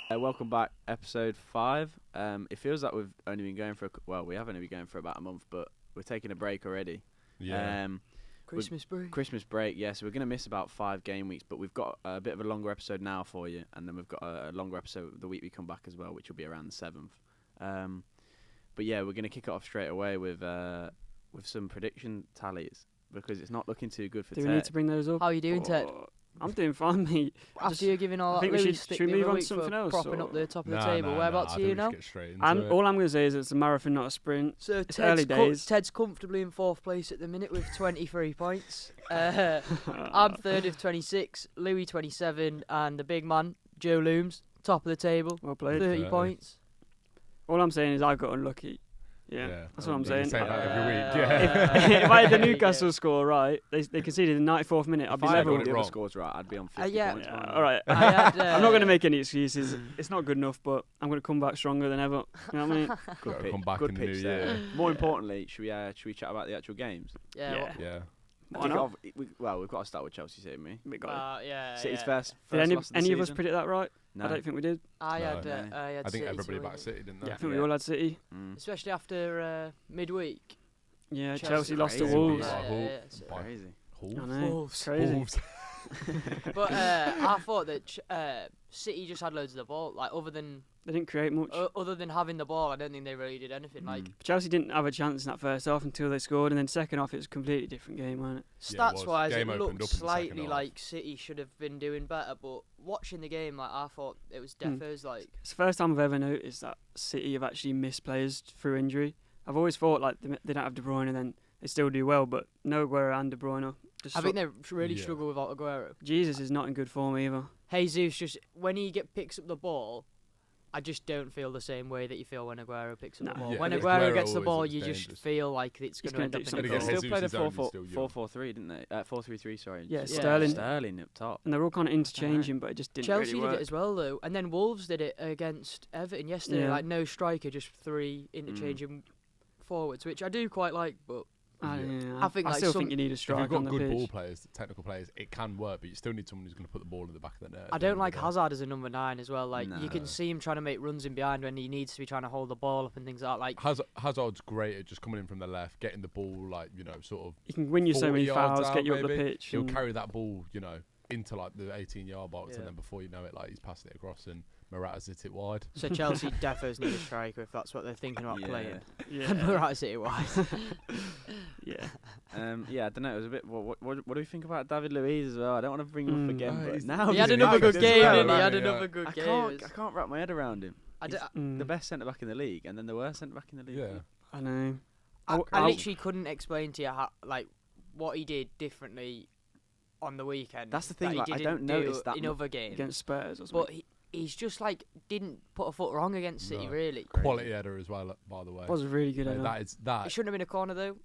Welcome back, episode 5. It feels like we've only been going for we have only been going for about a month, but we're taking a break already. Yeah. Christmas break. Christmas break, yeah. So we're going to miss about 5 game weeks, but we've got a bit of a longer episode now for you, and then we've got a longer episode the week we come back as well, which will be around the 7th. But yeah, we're going to kick it off straight away with some prediction tallies because it's not looking too good for Ted. Do we need to bring those up? How are you doing, Ted? I'm doing fine, mate. After you're giving all I think that we Louis should- stick should we the move other on week to something for else, propping or- up the top of the table. Whereabouts are you now? All I'm going to say is it's a marathon, not a sprint. So It's early days. Ted's comfortably in 4th place at the minute with 23 points. I'm 3rd with 26, Louis 27, and the big man, Joe Looms, top of the table, Well played. 30 points. All I'm saying is I got unlucky. Yeah, that's what I'm saying. Say that every week. If I had the Newcastle score right, they conceded in the 94th minute, I'd be If I had level. all the other scores right, I'd be on 50 yeah. points. Yeah, all right. I had, I'm not going to make any excuses. It's not good enough, but I'm going to come back stronger than ever. You know what I mean? Good Gotta pick. come back Good in the new pitch year. there. More importantly, should we chat about the actual games? Yeah. Yeah. Why not? We've got to start with Chelsea, City, me. We got it. Yeah. City's first Did loss of the any of us season? predict that right? No. I don't think we did. I No. had I think City everybody to backed win. City, didn't they? Yeah, I think Yeah. we all had City. Especially after midweek. Yeah, Chelsea Chelsea lost to crazy. Wolves. Yeah. Yeah. Crazy. I know. Wolves. Crazy. Wolves. But I thought that City just had loads of the ball. Like other than They didn't create much. having the ball, I don't think they really did anything. Like Chelsea didn't have a chance in that first half until they scored, and then second half it was a completely different game, wasn't it? Yeah, it was. stats wise, Game it opened up looked in the second slightly half. like City should have been doing better. But watching the game, like I thought it was defos. Like It's the first time I've ever noticed that City have actually missed players through injury. I've always thought like they don't have De Bruyne and then they still do well, but no Aguero and De Bruyne. I think they really Yeah. struggle without Aguero. Jesus is not in good form either. Jesus just when he picks up the ball. I just don't feel the same way that you feel when Aguero picks up No. the ball. Yeah, when yeah. Aguero gets the Aguero ball, always you looks just dangerous. feel like it's He's going to gonna end do up in a something. goal. Against Still played a Jesus' only still young. 4-4-3, didn't they? 4-3-3, sorry. Yeah, Yeah. Sterling. Sterling up top. And they're all kind of interchanging, but it just didn't Chelsea really did work. it as well though, and then Wolves did it against Everton yesterday. Yeah. Like no striker, just 3 interchanging forwards, which I do quite like. But I I think, like, still some- think you need a If striker you've on got the good pitch. ball players, technical players, it can work, but you still need someone who's going to put the ball in the back of the net. I don't like Hazard as a number 9 as well. Like you No. can see him trying to make runs in behind when he needs to be trying to hold the ball up and things like that. Like Hazard's great at just coming in from the left, getting the ball, like, sort of. He can win you so 40 many yards fouls, out, get you up the maybe. pitch. He'll and- carry that ball, into like the 18-yard box, Yeah. and then before you know it, like he's passing it across, and Morata's hit it wide. so Chelsea defos need a striker if that's what they're thinking about playing. Yeah. Morata City wide. Yeah. Yeah, I don't know. It was a bit. What do we think about David Luiz as well? I don't want to bring him up again, Oh, but he's- now He he's had an another good interesting game, as well, didn't he? He like, had yeah. another good I game. can't wrap my head around him. He's the best centre back in the league, and then the worst centre back in the league. Yeah. I know. I literally couldn't explain to you how, like, what he did differently on the weekend. That's the that thing, he like, I didn't don't do notice that in mu- other games. Against Spurs or something. But he's just like didn't put a foot wrong against City. No. Really, Quality header as well, by the way. was a really good Yeah, header. that is that. it shouldn't have been a corner though.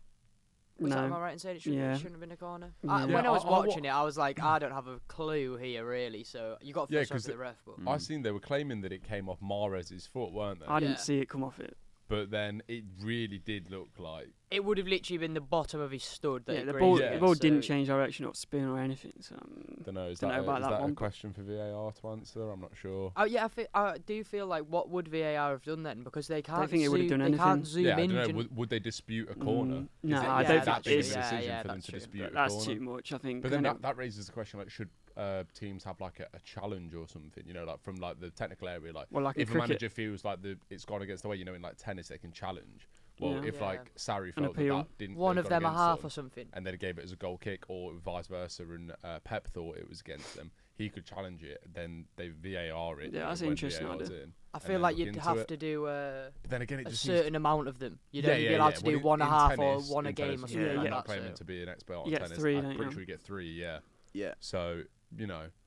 Was No. that, am I right in saying it shouldn't, Yeah. it shouldn't have been a corner? Yeah. When Yeah, I was I watching it, I was like, I don't have a clue here really. So you got to Yeah, feel sorry 'cause for the ref. But Mm. I seen they were claiming that it came off Mahrez's foot, weren't they? I didn't Yeah. see it come off it. But then it really did look like. it would have literally been the bottom of his stud. That Yeah, it the grazed ball, Yeah. the ball so- didn't change direction or spin or anything. So Don't know. Is Don't that, know about is that that one, a but- question for VAR to answer? I'm not sure. Oh yeah, I do feel like what would VAR have done then because they can't. think it would have zoom- done They can't anything. zoom Yeah, I in. don't know. and- Would they dispute a corner? no, Is it- I yeah, don't that's think that big of a it's. yeah, decision yeah, for them that's to true. dispute a That's corner? too much, I think. But then and that raises the question: like, should teams have like a challenge or something? Like from like the technical area, like well, like if in a cricket, manager feels like it's gone against the way, in like tennis they can challenge. Well, Yeah. if like Sarri An felt that, appeal. that didn't one have of gone them a against half them, or something. and then he gave it as a goal kick, or vice versa, and Pep thought it was against them, he could challenge it. Then they VAR it. Yeah, that's when an interesting VAR's idea. in, I and feel then like look you'd into have it. to do But then again, it a just certain amount of them. You'd Yeah, only be yeah, allowed yeah. to Well, do in- one and a in half tennis- or one a in game or tennis, something yeah, like I'm yeah. not that. claiming So. to be an expert on You get tennis. 3, I'm don't pretty you? sure you get 3. Yeah. Yeah. So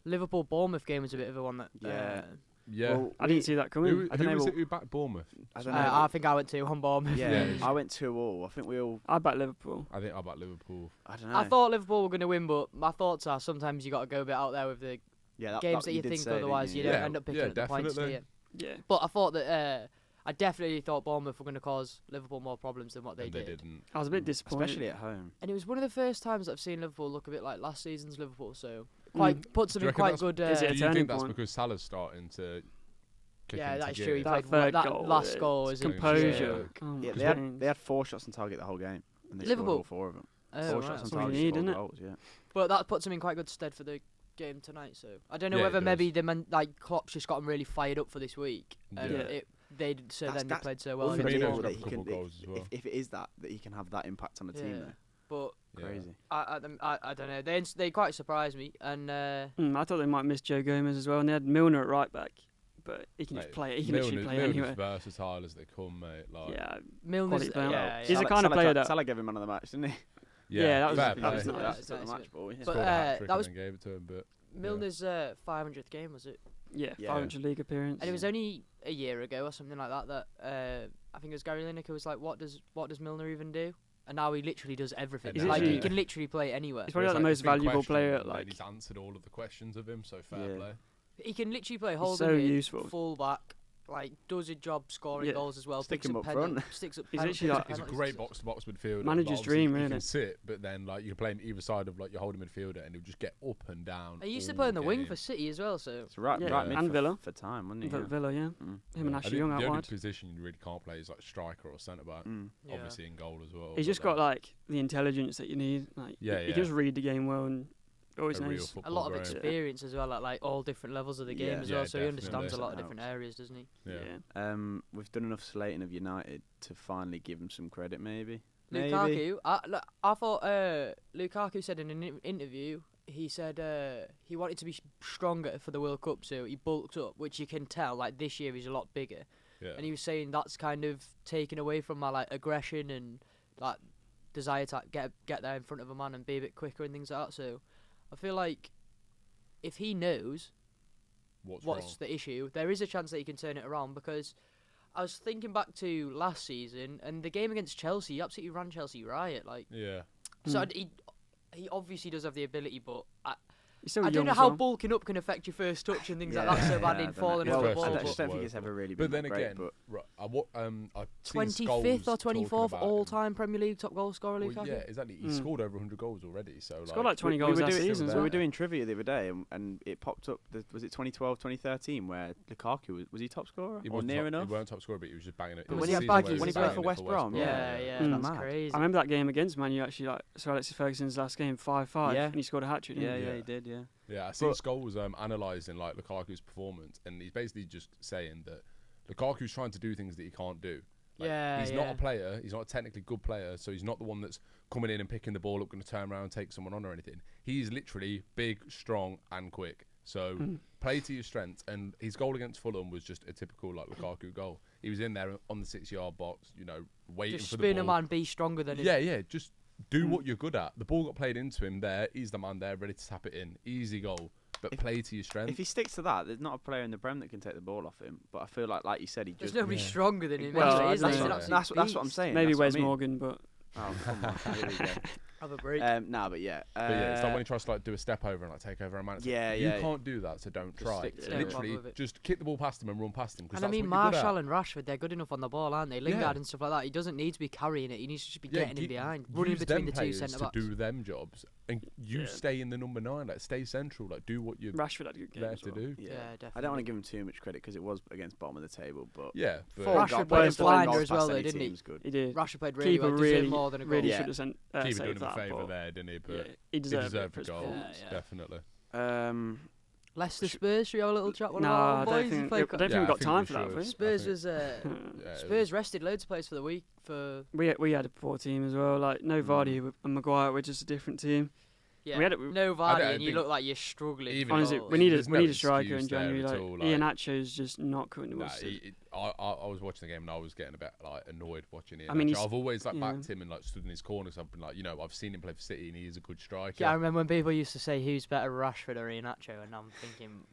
Liverpool Bournemouth game was a bit of a one that. Yeah. yeah. Well, I didn't see that coming. Who I don't know. was What, it who backed Bournemouth? I don't know. I think I went 2 on Bournemouth. yeah, Yeah. I went 2-2. I think we all. I backed Liverpool. I think I backed Liverpool. I don't know. I thought Liverpool were going to win, but my thoughts are sometimes you got to go a bit out there with the yeah, games that you did think say, didn't otherwise you Yeah, don't end up picking yeah, up the points, do definitely. you? Yeah. But I thought that I definitely thought Bournemouth were going to cause Liverpool more problems than what they and did. they didn't. I was a bit disappointed. Especially at home. And it was one of the first times I've seen Liverpool look a bit like last season's Liverpool. So puts them Do you in reckon quite that's- good. Is it a Do you turning think that's point? because Salah's starting to kick Yeah, into that's gear? true. He That played third that goal, last goal was composure. Yeah. Oh, Yeah, my they had days. 4 shots on target the whole game, and they Liverpool? scored all 4 of them. Oh, 4 right. shots on That's all you target, need, scored innit? goals. Yeah. But that puts them in quite good stead for the game tonight. So I don't know Yeah, it whether maybe does. Klopp's just got them really fired up for this week, and Yeah. they played so well. Well, in the Firmino's ball. got a that he couple can, goals as well. if it is that he can have that impact on the team, Yeah. though. But Yeah. Crazy. I don't know. They quite surprised me, and I thought they might miss Joe Gomez as well, and they had Milner at right back, but he can just Mate, play. He can literally play Milner's anywhere. versatile as they come, mate. Like, Yeah, Milner's quality player. yeah, He's yeah. the kind of player that- Salah gave him man of the match, didn't he? Yeah, that was- fair that play. was nice. That's Took the nice, match yeah. ball. Yeah. But, Scored a hat trick that and was- then gave it to him, but Milner's 500th game, was it? yeah, Yeah. 500 league appearance. And it was only a year ago or something like that I think it was Gary Lineker was like, what does Milner even do? And now he literally does everything. He's Like he literally- can literally play anywhere. He's probably It's like the most it's been valuable player. questioned, Like and he's answered all of the questions of him, so fair Yeah. play. He can literally play He's holding so mid, useful. full back, like does his job scoring Yeah. goals as well. Stick picks him up up front. sticks up. He's pen- literally picks like- up He's a penalties great and stuff. box-to-box midfielder. Manager's but obviously dream, He really. can sit, but then like you can play him either side of like your holding midfielder, and he'll just get up and down. He used to all play on the wing game. for City as well. So It's right, Yeah, right mid and for, Villa. for time, wasn't he? But Yeah. Villa, yeah. Mm. Him Yeah. and I Ashley think Young out the only wide. position you really can't play is like striker or centre back. Mm. yeah. Obviously in goal as well. He's but just got then like the intelligence that you need. Like Yeah, he yeah. can just read the game well and always a real knows. football a lot of brain. experience as well at like all different levels of the game Yeah. as well. Yeah, So he understands a definitely. lot of different areas, doesn't he? Yeah. We've done enough slating of United to finally give him some credit, maybe. Lukaku, I thought Lukaku said in an interview, he said he wanted to be stronger for the World Cup, so he bulked up, which you can tell. Like this year, he's a lot bigger, Yeah. and he was saying that's kind of taken away from my like aggression and like desire to get there in front of a man and be a bit quicker and things like that. So I feel like if he knows What's what's the issue, there is a chance that he can turn it around, because I was thinking back to last season and the game against Chelsea, he absolutely ran Chelsea riot. Like, wrong? Yeah. so Mm. he obviously does have the ability, but He's still I young don't know as how well. bulking up can affect your first touch and things Yeah, like that so yeah, bad I in don't falling know. over the Well, ball. I but- just don't think it's ever really But been then that great, again, but right, I've seen 25th or Scholes talking 24th about all him. time Premier League top goal scorer, Well, Lukaku. yeah, exactly. He Mm. scored over 100 goals already. So He's got like 20 goals we were last doing, season as we well. were doing trivia the other day, and it popped up. Was it 2012, 2013, where Lukaku was he top scorer he or wasn't near top, enough? He weren't top scorer, but he was just banging it. But It when was he a had season where baggies was when he played banging for it West Brom, yeah, Mm. that's Mad. crazy. I remember that game against Man U actually, like Sir Alexis Ferguson's last game, 5-5, Yeah. and he scored a hat trick. Yeah, didn't yeah, Yeah. he did. Yeah. Yeah, I seen But- Scholes analysing like Lukaku's performance, and he's basically just saying that Lukaku's trying to do things that he can't do. Like, Yeah, he's yeah. not a player. He's not a technically good player, so he's not the one that's coming in and picking the ball up, going to turn around and take someone on or anything. He's literally big, strong, and quick. So Mm. play to your strengths. And his goal against Fulham was just a typical like Lukaku goal. He was in there on the 6-yard box, waiting Just for the spin ball. a man, be stronger than him. Yeah, just do what you're good at. The ball got played into him there. He's the man there, ready to tap it in. Easy goal, but play to your strength. If he sticks to that, there's not a player in the Prem that can take the ball off him. But I feel like you said, he There's just. nobody Yeah. stronger than him. Well, anyway, I is there? don't He's an know. absolute That's what I'm beast. saying. Maybe that's what Wes I mean. Morgan, but Oh, come on. Here we go. Have a break. Nah, but yeah. But yeah, it's like when he tries to like do a step over and like take over a man. It's like, Yeah, you yeah. can't do that, so don't Just try. stick to it. Literally, Run with it. just kick the ball past him and run past him. 'Cause And I that's mean, what you're good Marshall at. and Rashford, they're good enough on the ball, aren't they? Lingard and stuff like that. He doesn't need to be carrying it. He needs to just be Yeah, getting in gi- behind, running use between them the two players centre to backs. do them jobs, and you Yeah. stay in the number 9. Like stay central. Like do what you're Rashford had a good game there as to well. do. Yeah, definitely. I don't want to give him too much credit because it was against bottom of the table, but Yeah, but Four Rashford goals- played playing a four blinder goals as well, past though, any didn't he? team's good. He did. Rashford played really Keeper well. Deserved really, more than a goal. really Yeah. should have sent keep it doing saved him a that, favour but there, didn't he? But yeah, he he deserved, deserved it the for his goal, performance. Yeah. definitely. Leicester Spurs, should we have a little chat? One No, of our I own don't boys who think, played I don't think Yeah, we've I got think time we for that. should. have we? Spurs think- was Yeah, Spurs rested loads of players for the week for We had a poor team as well. Like no Vardy and Maguire were just a different team. yeah. We had it- no I Vardy, don't and you think- look like you're struggling. Even for Honestly, goals. we need There's a no striker in excuse there January. at Like all, Ian like- Acho's just not cutting the Nah, mustard. I was watching the game and I was getting a bit like annoyed watching it. I mean, I've always like yeah. backed him and like stood in his corner. So I've been like, I've seen him play for City and he is a good striker. Yeah, I remember when people used to say who's better, Rashford or Iheanacho, and I'm thinking,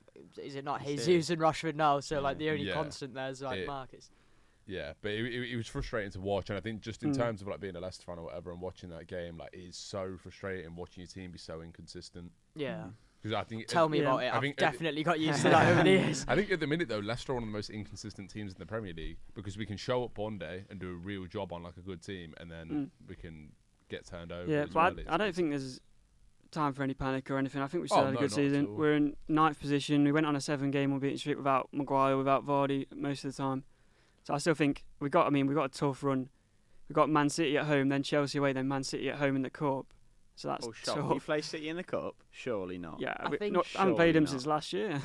is it not That's Jesus and Rashford now? So Yeah. like the only Yeah. constant there is like It- Marcus. Yeah, but it was frustrating to watch, and I think just in Mm. terms of like being a Leicester fan or whatever and watching that game, like it is so frustrating watching your team be so inconsistent. Yeah. Because I think Tell me yeah, about it. I I've think definitely got used to that over the years. I think at the minute though, Leicester are one of the most inconsistent teams in the Premier League because we can show up one day and do a real job on like a good team, and then we can get turned over. Yeah, as but well. I don't think there's time for any panic or anything. I think we Oh, still had a no, good not at season. all. We're in 9th position. We went on a 7-game unbeaten streak without Maguire, without Vardy most of the time. So I still think we got a tough run. We got Man City at home, then Chelsea away, then Man City at home in the cup. So that's Oh, shock. tough. We play City in the cup? Surely not. Yeah, I I think haven't played surely him not. since last year.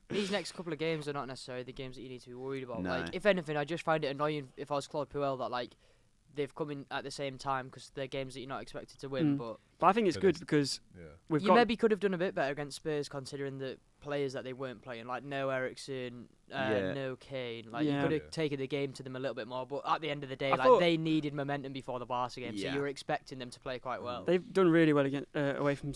These next couple of games are not necessarily the games that you need to be worried about. No. Like, if anything, I just find it annoying if I was Claude Puel that like they've come in at the same time because they're games that you're not expected to win. But But I think it's But good it's- because Yeah. we've you got maybe could have done a bit better against Spurs considering the players that they weren't playing, like no Eriksen, Yeah. no Kane. Like Yeah. you could have Yeah. taken the game to them a little bit more. But at the end of the day, I like thought- they needed momentum before the Barca game, so Yeah. you were expecting them to play quite well. they've done really well against away from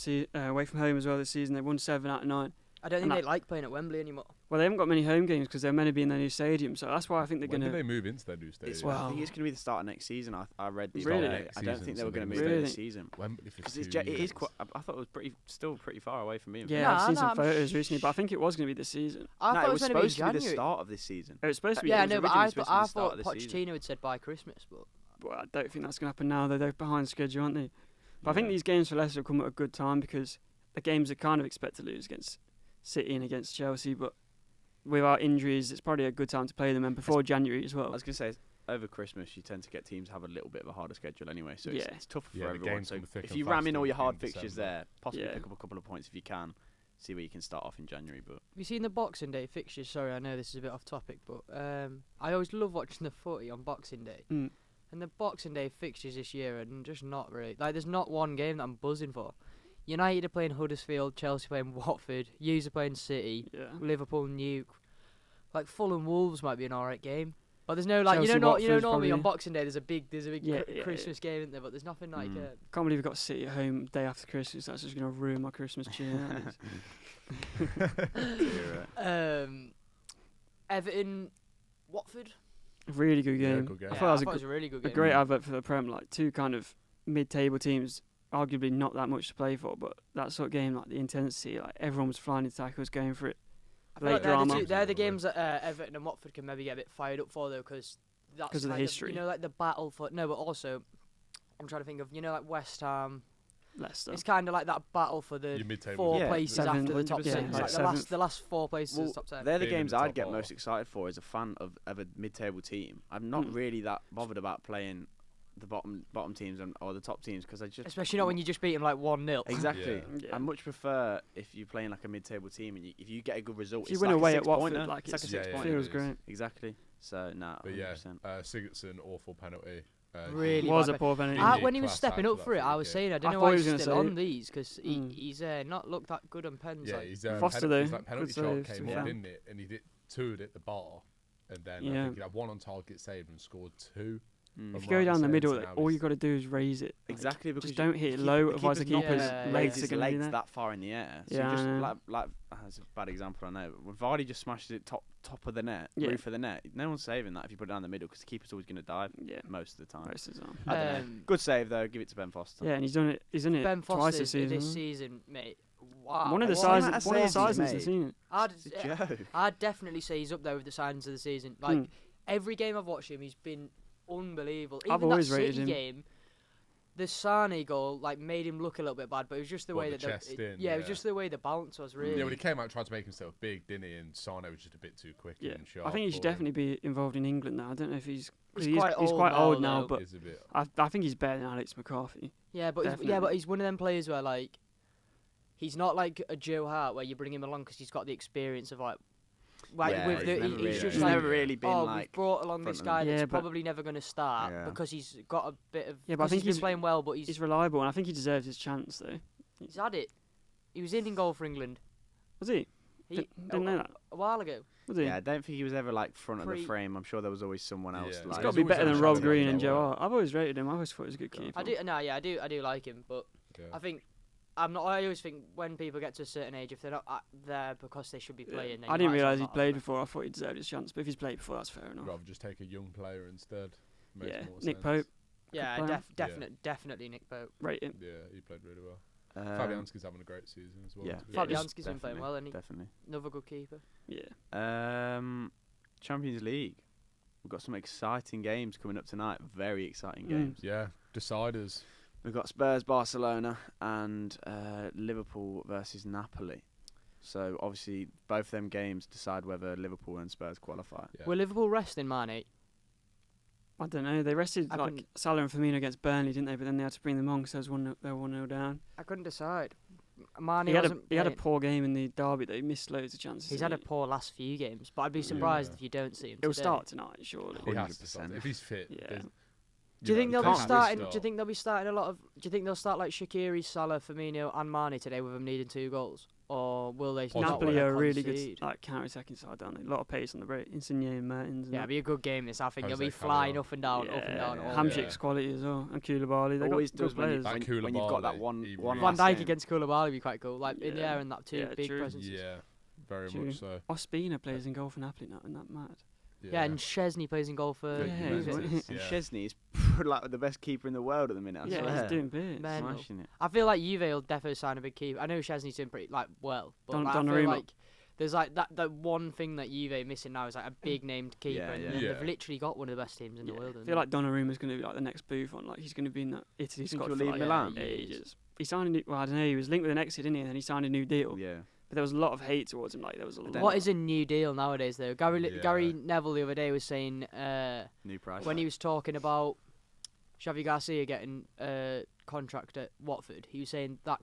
home as well this season. They've won 7 out of 9. I don't think and they like playing at Wembley anymore. Well, they haven't got many home games because they're meant to be in their new stadium. So that's why I think they're When going did to. they move into their new stadium? It's, Wow. I think it's going to be the start of next season. I read the Really? other day. Next I don't season, think they were so going to they move moved it this it. season. Wembley for Because 2 it years. is quite. I thought it was still pretty far away from me. Yeah, Nah, I've seen nah, some I'm photos recently, but I think it was going to be this season. I No, thought it was going to be in supposed to be the January. start of this season. It was supposed to be. Yeah, I was know, but originally I supposed thought, to be I the start thought of this season. Pochettino had said by Christmas, but Well, I don't think that's going to happen now. They're behind schedule, aren't they? But I think Yeah. these games for Leicester come at a good time because the games are kind of expect to lose against City and against Chelsea, but without injuries, it's probably a good time to play them, and before January as I well. was going to say, over Christmas, you tend to get teams have a little bit of a harder schedule anyway, so Yeah. it's tougher for Yeah, the everyone. games So come thick if and you fast ram in all in- your hard in fixtures December. there, possibly Yeah. pick up a couple of points if you can, see where you can start off in January. But have you seen the Boxing Day fixtures? Sorry, I know this is a bit off topic, but I always love watching the footy on Boxing Day. Mm. And the Boxing Day fixtures this year are just not really... Like, there's not one game that I'm buzzing for. United are playing Huddersfield, Chelsea playing Watford, Hughes are playing City, Yeah. Liverpool, Nuke. Like, Fulham Wolves might be an alright game. But there's no, like, Chelsea, you know Watford's normally on probably- Boxing Day there's a big Yeah, yeah, Christmas game, isn't there? But there's nothing like... Mm. Can't believe we've got City at home day after Christmas. That's just going to ruin my Christmas cheer. that is. you're right. Everton, Watford. Really good Yeah, game. good game. I Yeah, thought it was it a really good a game. great advert for the Prem. Like two kind of mid-table teams, arguably not that much to play for, but that sort of game, like the intensity, like everyone was flying into tackles, going for it. I feel Late like they're the, drama. they're the games that Everton and Watford can maybe get a bit fired up for though, because that's 'Cause of the kind history. you know, like the battle for no, but also I'm trying to think of like West Ham. Leicester. It's kind of like that battle for the Your mid-table four Yeah. places Seven, after the top 100%, six. yeah, Like like the last, seventh. the last 4 places Well, is top 10. They're the Being in games the I'd top get half. most excited for as a fan of a mid-table team. I'm not Mm. really that bothered about playing the bottom teams or the top teams because I just Especially not when you just beat them like 1-0. exactly. Yeah. Yeah. I much prefer if you're playing like a mid-table team and if you get a good result. If you it's win like away a at Watford, 6-pointer. like it's like a it's- Yeah, 6-pointer. yeah. feels it is. great. Exactly. So nah. But yeah, 100%. Sigurdsson, awful penalty. Really Was bad a poor penalty. I- when he was class stepping act up for for it, that I free was kick. saying I I don't know thought why he he's was gonna still say on it. these because Mm. he's not looked that good on pens. Yeah, like. his Foster his though, like penalty good shot save, came to up, be fair. didn't it? And he did 2 at the bar, and then I Yeah. think he had 1 on target saved and scored 2. Mm. From If you go right down the side middle, to now all you he's- got to do is raise it. Like, Exactly because just don't hit it keep- low, the otherwise the keeper's not keeper's gonna Yeah, raise legs are his going to be legs there. that far in the air. So Yeah, you just I know. like that's a bad example I know. When Vardy just smashes it top of the net, Yeah. roof of the net, no one's saving that if you put it down the middle because the keeper's always going to dive Yeah, most of the time. most of the time. I don't know. Um, Good save though. Give it to Ben Foster. Yeah, and he's done it. He's done it Ben twice Foster this season. this hasn't he? season, mate. Wow. One of the What sizes. amount of One of the saves he's sizes this made. season. It's a joke. I'd definitely say he's up there with the signs of the season. Like Mm. every game I've watched him, he's been unbelievable. I've Even always that rated City him. game, the Sane goal like made him look a little bit bad, but it was just the What, way the that chest in, it was yeah. just the way the balance was really. Yeah, when he came out and tried to make himself big, didn't he? And Sane was just a bit too quick Yeah, and sharp. I think he should for him. definitely be involved in England now. I don't know if he's. 'Cause He's quite he's old quite now, old now, though. but Is a bit. I think he's better than Alex McCarthy. Yeah, but he's one of them players where like he's not like a Joe Hart where you bring him along because he's got the experience of like Yeah, with he's the never he's really- just he's like never really been oh like we've brought along this front guy and- that's Yeah, but- probably never going to start Yeah. because he's got a bit of Yeah, but I because think he's been he's- playing well, but He's reliable, and I think he deserves his chance though. he's had it. He was in goal for England. Was he? He, Didn't know that. a while ago. Was he? Yeah, I don't think he was ever like front of the Pre- frame. I'm sure there was always someone else. Yeah. He's like, got to He's be always better had a than Rob chance Green at and that Joe well. Hart. I've always rated him. I always thought he was a good keeper. I do like him, but Yeah. I think I'm not. I always think when people get to a certain age, if they're not there because they should be playing, then I you didn't might as well realise he not have played them. before. I thought he deserved his chance, but if he's played before, that's fair enough. Rather just take a young player instead. Makes Yeah, more Nick sense. Pope. Yeah, player. definitely Nick Pope. Rate him. Yeah, he played really well. Fabianski's having a great season as well. Yeah. to be honest. Fabianski's been playing well, hasn't he? Definitely. Another good keeper. Yeah. Champions League. We've got some exciting games coming up tonight. Very exciting games. Yeah, deciders. We've got Spurs, Barcelona, and Liverpool versus Napoli. So obviously, both them games decide whether Liverpool and Spurs qualify. Yeah. Were Liverpool resting Mane? I don't know. They rested I like couldn't- Salah and Firmino against Burnley, didn't they? But then they had to bring them on because they were 1-0 down. I couldn't decide. Mane He had wasn't a playing. poor game in the derby though. He missed loads of chances. He's had a poor last few games, but I'd be surprised if you don't see him. He'll today. start tonight, surely. He has to start. 100%. If he's fit. Yeah. there's- Do you think know, they'll be can't starting? Do restart. you think they'll be starting a lot of? Do you think they'll start like Shaqiri, Salah, Firmino, and Mane today with them needing 2 goals, or will they? Possibly. not Napoli wanna are a really concede? good like counter-attacking side, don't they? A lot of pace on the break. Insigne and Mertens. And Yeah, that. it'll be a good game. This I think they'll Jose be flying Calero. up and down, up and down. Yeah. all Hamzik's day. quality as well, and Koulibaly. They Always got good does when, you, players. That when you've got that Koulibaly, one he one really Van last Dijk game. against Koulibaly would be quite cool, like in the Yeah. air and that two Yeah, big true. presences. Yeah, very True. much so. Ospina plays in goal for Napoli now, isn't that mad? Yeah, and Chesney plays in goal for. Yeah, Juve. Juventus, And yeah. Chesney is like the best keeper in the world at the minute. I Yeah, swear. he's doing bits. Man, Smashing it. I feel like Juve will definitely sign a big keeper. I know Chesney's doing pretty well, but like, I feel Donnarumma. like there's like that one thing that Juve are missing now is like a big named keeper, Yeah, and yeah. then Yeah. they've literally got one of the best teams in the world. I haven't feel they? like Donnarumma's going to be like the next Buffon. Like he's going to be in that Italy Think squad he'll for leave like Milan? ages. He signed a new. Well, I don't know. He was linked with an exit, didn't he? And then he signed a new deal. Yeah. But there was a lot of hate towards him. Like there was a lot. What is a new deal nowadays though? Gary Yeah. Neville the other day was saying New price. when he was talking about Xavi Garcia getting a contract at Watford, he was saying that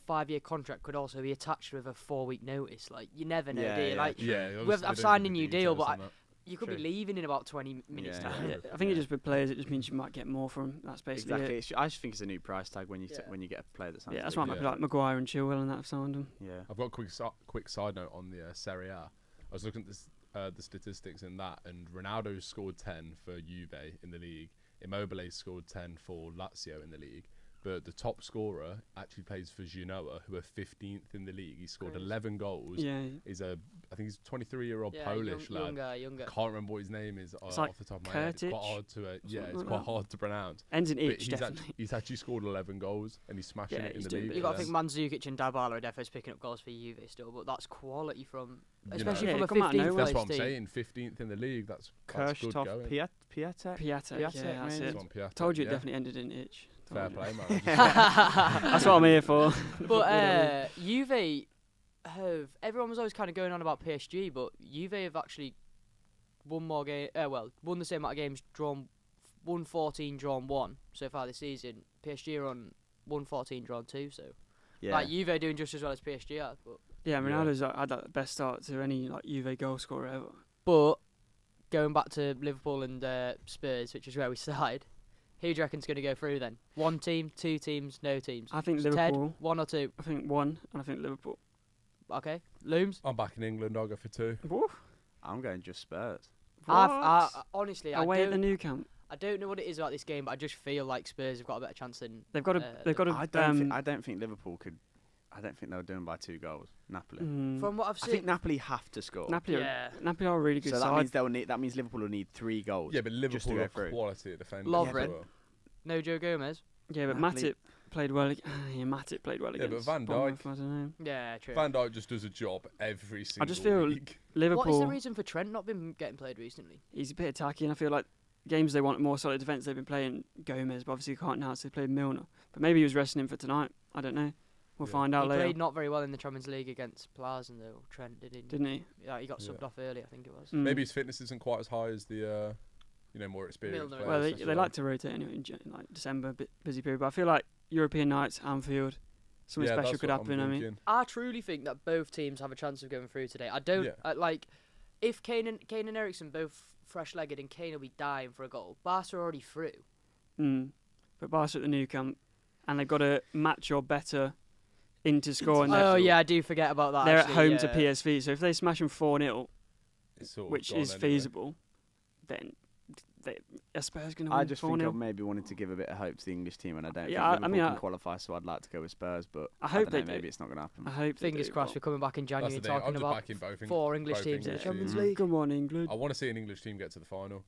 5-year contract could also be attached with a 4-week notice. Like you never know, do you? Yeah. Like Yeah, I've obviously they don't signed give a the new deal, details but on that. you could be True. leaving in about 20 minutes Yeah, time. yeah. I think it just with players, it just means you might get more from him. That's basically Exactly. it. I just think it's a new price tag when you Yeah. when you get a player that's Yeah, that's why Yeah. like Maguire and Chilwell and that have signed him. Yeah. I've got a quick side note on the Serie A. I was looking at the statistics in that, and Ronaldo scored 10 for Juve in the league. Immobile scored 10 for Lazio in the league. But the top scorer actually plays for Genoa, who are 15th in the league. He scored Crazy. 11 goals. Yeah, I think he's a 23-year-old Yeah, Polish lad. younger. Can't remember what his name is It's off like the top of my head. It's quite Kurtic, hard to it's something like quite that. hard to pronounce. ends in But itch definitely. he's actually scored 11 goals and he's smashing Yeah, it in he's the doing league. bits. You got to for think them. Mandzukic and Dybala are definitely picking up goals for Juve still, but that's quality from, You know. especially Yeah, from a they come out of 15th nowhere. That's what I'm place team. saying. 15th in the league. That's good Kirchhoff, going. Piatek. Piatek, Piatek, yeah, that's maybe? it. That's on Piatek, Told you it yeah. definitely ended in itch. Fair Told you. play, man. That's what I'm here for. But Juve have, everyone was always kind of going on about PSG, but Juve have actually won more won the same amount of games, won 14, drawn 1 so far this season. PSG are on 1 14, drawn 2, so Yeah. like Juve are doing just as well as PSG are. Yeah, Ronaldo's had that best start to any like Juve goal scorer ever. But going back to Liverpool and Spurs, which is where we started, who do you reckon's going to go through then? 1 team, 2 teams, no teams? I think Ted, Liverpool. 1 or 2? I think 1, and I think Liverpool. Okay. Looms? I'm back in England. I'll go for 2. I'm going just Spurs. I honestly, Away at the don't, new camp. I don't know what it is about this game, but I just feel like Spurs have got a better chance than They've got to. They've got to. I don't think Liverpool could. I don't think they'll do them by 2 goals. Napoli. from what I've I seen. think Napoli have to score. Napoli. Yeah. Napoli are a really good so that side. means that means Liverpool will need 3 goals. Yeah, but just to Liverpool go are through. quality at defending. Lovren. as well. No Joe Gomez. Yeah, but Napoli- Matip played well. Yeah, Matip played well Yeah, but against Van Dijk- Bournemouth, I don't know. Yeah, true. Van Dijk just does a job every single just feel week. Liverpool. What is the reason for Trent not been getting played recently? He's a bit attacky, and I feel like games they want more solid defence. They've been playing Gomez, but obviously you can't now. So they played Milner. But maybe he was resting him for tonight. I don't know. We'll Yeah. find out He later. played not very well in the Champions League against Plazen though. Trent didn't. Didn't he? Yeah, he got Yeah. subbed off early, I think it was. Mm. Maybe his fitness isn't quite as high as the more experienced Milner. players. Well, as they well. like to rotate anyway in like December, busy period. But I feel like European nights, Anfield, something Yeah, special that's could what I'm happen. I mean, thinking. I truly think that both teams have a chance of going through today. I don't Yeah. like if Kane and Ericsson both fresh-legged and Kane will be dying for a goal. Barca are already through. but Barca at the new camp, and they've got to match or better into score. And Oh yeah, I do forget about that. they're at actually, home to yeah. PSV. So if they smash them 4-0, It's sort of which gone is anyway. feasible, then are Spurs going to win I just 4-0? think I maybe wanted to give a bit of hope to the English team, and I don't Yeah, think I Liverpool mean, can I- qualify, so I'd like to go with Spurs, but I hope don't they know, do. maybe it's not going to happen. I hope they Fingers do, crossed, but we're coming back in That's January the thing. I'm talking just about backing both 4 English both teams in the English Champions teams. League. Come on, England. I want to see an English team get to the final.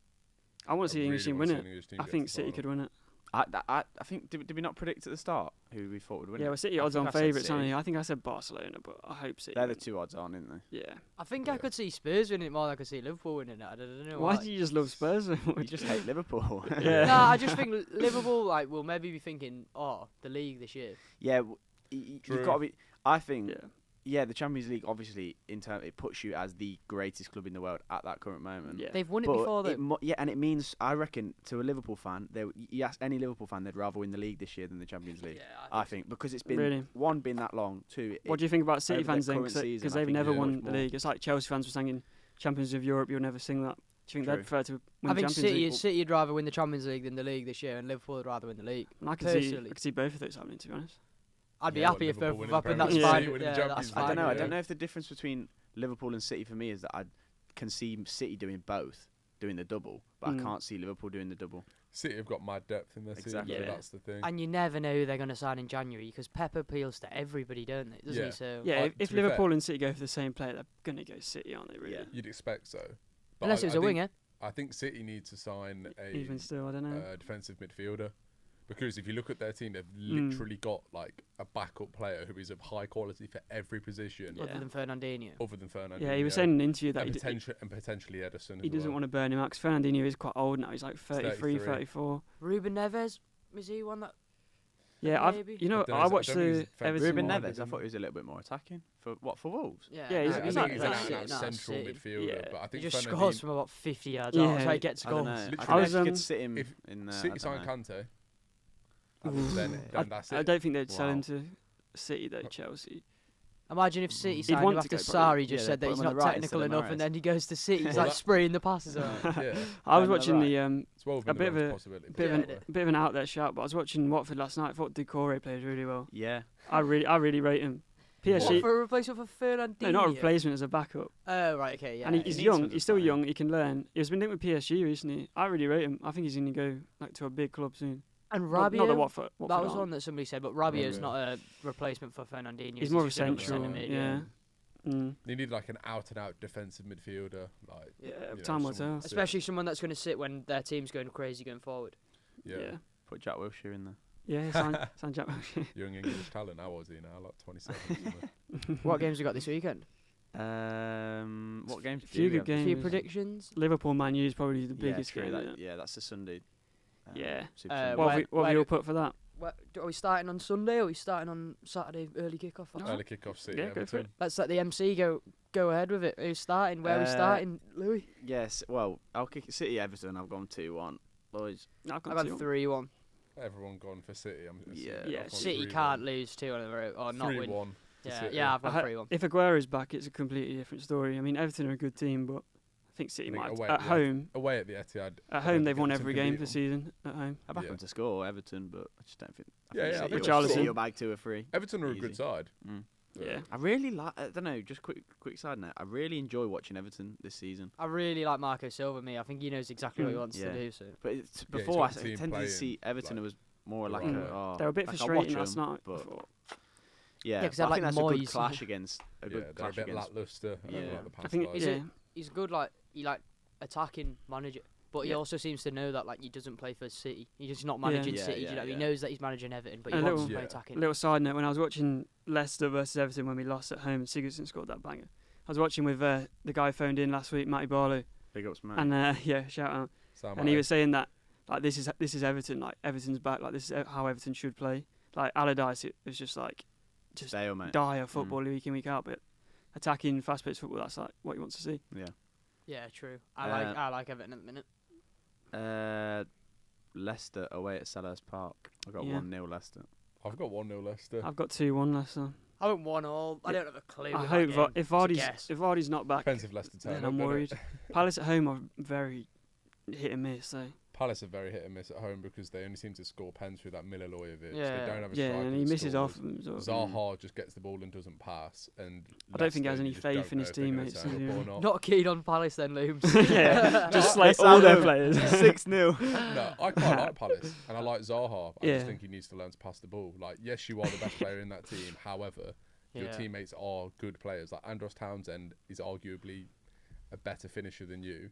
I want to see the English team win it. I think City City could win it. I think did we not predict at the start who we thought would win? Yeah, it? well, City I odds think on I said favourites, City. aren't they? I think I said Barcelona, but I hope City. They're the win. two odds on, isn't they? Yeah. I think I could see Spurs winning it more than I could see Liverpool winning it. I don't know Why do you just love Spurs so You much? just hate Liverpool. Yeah. No, I just think Liverpool will maybe be thinking, the league this year. Yeah, True. you've got to be. I think. Yeah. Yeah, the Champions League obviously it puts you as the greatest club in the world at that current moment. Yeah. They've won it But before though. and it means I reckon to a Liverpool fan, you ask any Liverpool fan, they'd rather win the league this year than the Champions League. Yeah, I think because it's been Really? one been that long, two. What do you think about City over their fans then? current season, Because I they've think never it's won much the more. league. It's like Chelsea fans were singing Champions of Europe. You'll never sing that. Do you think True. they'd prefer to win I think Champions League? City would rather win the Champions League than the league this year, and Liverpool would rather win the league. And I could personally. see both of those happening, to be honest. I'd be Yeah, happy well, if Liverpool both of winning them the happened. That's Premier fine. League, winning Yeah, Champions that's League. fine. I don't know. I Yeah. don't know if the difference between Liverpool and City for me is that I can see City doing both, doing the double, but I can't see Liverpool doing the double. City have got mad depth in their Exactly. team, so Yeah. that's the thing. And you never know who they're going to sign in January because Pep appeals to everybody, don't they? Doesn't Yeah. he? So Yeah, Like, if to be Liverpool fair- and City go for the same player, they're going to go City, aren't they, really? Yeah. You'd expect so. But unless it was a think- winger. I think City need to sign a Even still, I don't know. defensive midfielder. Because if you look at their team, they've Mm. literally got like a backup player who is of high quality for every position, Yeah. Other than Fernandinho. other than Fernandinho. Yeah, he was saying in an interview that and, he potentially Edison. he as doesn't well. want to burn him out because Fernandinho is quite old now. He's like 33, 33. 34. Ruben Neves, is he one that? Yeah, Maybe. you know, I don't know, I I watched don't think the he's defensive. Everton Ruben one. Neves, I thought he was a little bit more attacking for Wolves. Yeah, Yeah, he's- I he's think like- he's that's an it, out no, central City. midfielder, Yeah. but I He think just Fernandinho. scores from about 50 yards Yeah. out. That's how he gets I don't know. goals. I Literally. don't know if you I could was, sit him if in there. City I sign don't know. Kante, Ooh. then that's I it. don't think they'd sell Wow. him to City though, Chelsea. Imagine if City He'd signed want him to after go, probably. Sarri just Yeah, said they'd that put he's him on not the right technical instead of enough, and Mahrez. then he goes to City. He's Well, like that- spraying the passes around. Yeah, I was Yeah, watching right. the it's well a within bit the of realms a possibility. bit of Yeah. an bit of an out there shout, but I was watching Watford last night. I thought Doucouré played really well. Yeah. I really rate him. PSG, What, for a replacement for Fernandinho? no, not a replacement as a backup. Oh, right, okay, yeah. And he he's needs young. some He's still time. young. He can learn. He's been linked with PSG recently. I really rate him. I think he's going to go like to a big club soon. And Not the Rabiot, Watford. that Watford was aren't. one that somebody said, but Rabiot's Rabiot. not a replacement for Fernandinho. He's more of a just another central. centre mid, Yeah. Mm. They need like an out-and-out defensive midfielder, like Yeah, you know, time will someone tell. to- especially someone that's going to sit when their team's going crazy going forward. yeah, Put Jack Wilshere in there. Yeah, San Jack. young English talent. How old is he now? Like 27. something. What games we got this weekend? What games? Few do we good have? games. Few predictions. Liverpool Man U is probably the Yeah, biggest true, game. that- isn't it? yeah, that's a Sunday. Yeah. Super Uh, Sunday. What have where we all do- put for that? Are we starting on Sunday or are we starting on Saturday early kickoff? Early kick-off City. Yeah, go for it. Everton. Let's let the MC go ahead with it. Who's starting? Where are we starting? Louis? Yes. Well, I'll kick it. City Everton. I've gone 2-1. Boys. I've I've got got 2-1. 3-1. Everyone gone for City. I'm Yeah. assuming. Yeah, I've gone City 3-1. can't lose 2 on the road or not win. 3-1 to Yeah, City. yeah, I've I got ho- 3-1. If Aguero's back, it's a completely different story. I mean, Everton are a good team, but I think City I think might. away At at the home, Away at the Etihad. at I home don't they've think won Everton every can game beat this them. season. At home. I back Yeah. them to score Everton, but I just don't think. Yeah, yeah, I City think will- Richarlison. City will bag 2 or 3. Everton are a Easy. good side. Mm. Yeah. I really like. I don't know. Just quick side note. I really enjoy watching Everton this season. I really like Marco Silva. Me, I think he knows exactly what he wants Yeah. to do. So But it's, he's before I got the team tended to playing, see Everton like, was more the like right a. way. Oh, They were a bit like, I frustrating watch last 'em, night. but before. yeah, Yeah, 'cause but I they're think like that's a good Moyes. clash against a Yeah, good they're a clash bit against. lackluster. I don't Yeah. like the I pass think guys. yeah. he's good. Like he attacking manager, but he Yeah. also seems to know that he doesn't play for City. He's just not managing Yeah, City. yeah, you know, he yeah. knows that he's managing Everton, but A he wants little- to play Yeah. attacking. Little side note: when I was watching Leicester versus Everton when we lost at home, and Sigurdsson scored that banger. I was watching with the guy phoned in last week, Matty Barlow, Big ups, man. and yeah, shout out. Sam And he Aye. was saying that this is Everton, like Everton's back, like this is how Everton should play. Like Allardyce, it was just just Dale, mate. dire football week in week out, but attacking fast-paced football, that's like what he wants to see. Yeah. Yeah, true. Uh, I like Everton at the minute. Leicester away at Selhurst Park. I got Yeah. 1-0 Leicester. I've got 1-0 Leicester. I've got 2-1 Leicester. I won't 1-1. I don't have a clue. I with hope that game. if guess. Vardy's not back, Depends if Leicester turn then up, I'm doesn't worried. it? Palace at home are very hit and miss. So Palace are very hit and miss at home because they only seem to score pens through that Milivojevic. Yeah. They don't have a yeah, striker and he that misses scores. off them. So. Zaha just gets the ball and doesn't pass. And I don't think he has Leicester, any you just faith don't in know his if they're gonna teammates, turn does he? up or not. Not keen on Palace then, Looms. yeah, just No, like it's all their over. players. 6-0. No, I quite like Palace and I like Zaha. But I Yeah. just think he needs to learn to pass the ball. Like, yes, you are the best player in that team. However, your Yeah. teammates are good players. Like Andros Townsend is arguably a better finisher than you.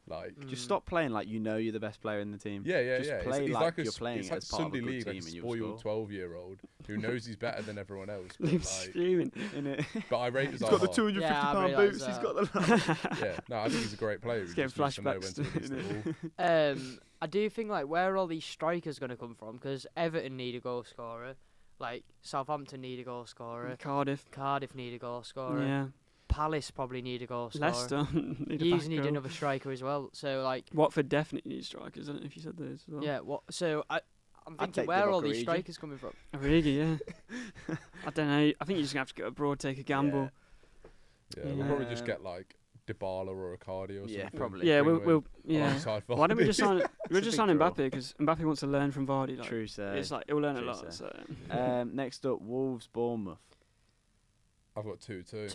Like, Just stop playing like you know you're the best player in the team. yeah. Just It's- play he's like a you're s- playing it's like as part of a Sunday good League, like team a and you'll spoiled score. 12-year-old who knows he's better than everyone else. But, Lives like, screaming. Innit? but I rate his He's got the heart. 250 Yeah, I pound realise boots. He's that. got the. Yeah, no, I think he's a great player. He's He getting just needs to know when flashbacks to to release the it, ball. I do think like where are all these strikers going to come from? Because Everton need a goal scorer, like Southampton need a goal scorer, Cardiff. Cardiff need a goal scorer, Yeah. Palace probably need a goal scorer. Leicester need a Hughes need backup. another striker as well. So like, Watford definitely need strikers. I don't know if you said those as well. yeah, what? So I'm I'd thinking take where are all Divock these Origi. strikers coming from? Origi, yeah. I don't know. I think you're just gonna have to go abroad, take a gamble. Yeah, we'll probably just Um, get like Dybala or Icardi or something. Yeah, probably. Yeah, Bring we'll him yeah. alongside Why don't we Vardy. just sign? We'll It's a just big sign draw. Mbappe because Mbappe wants to learn from Vardy. Like, True say. it's like he'll learn a True lot. say. So. Next up, Wolves Bournemouth. I've got 2-2. 2-2.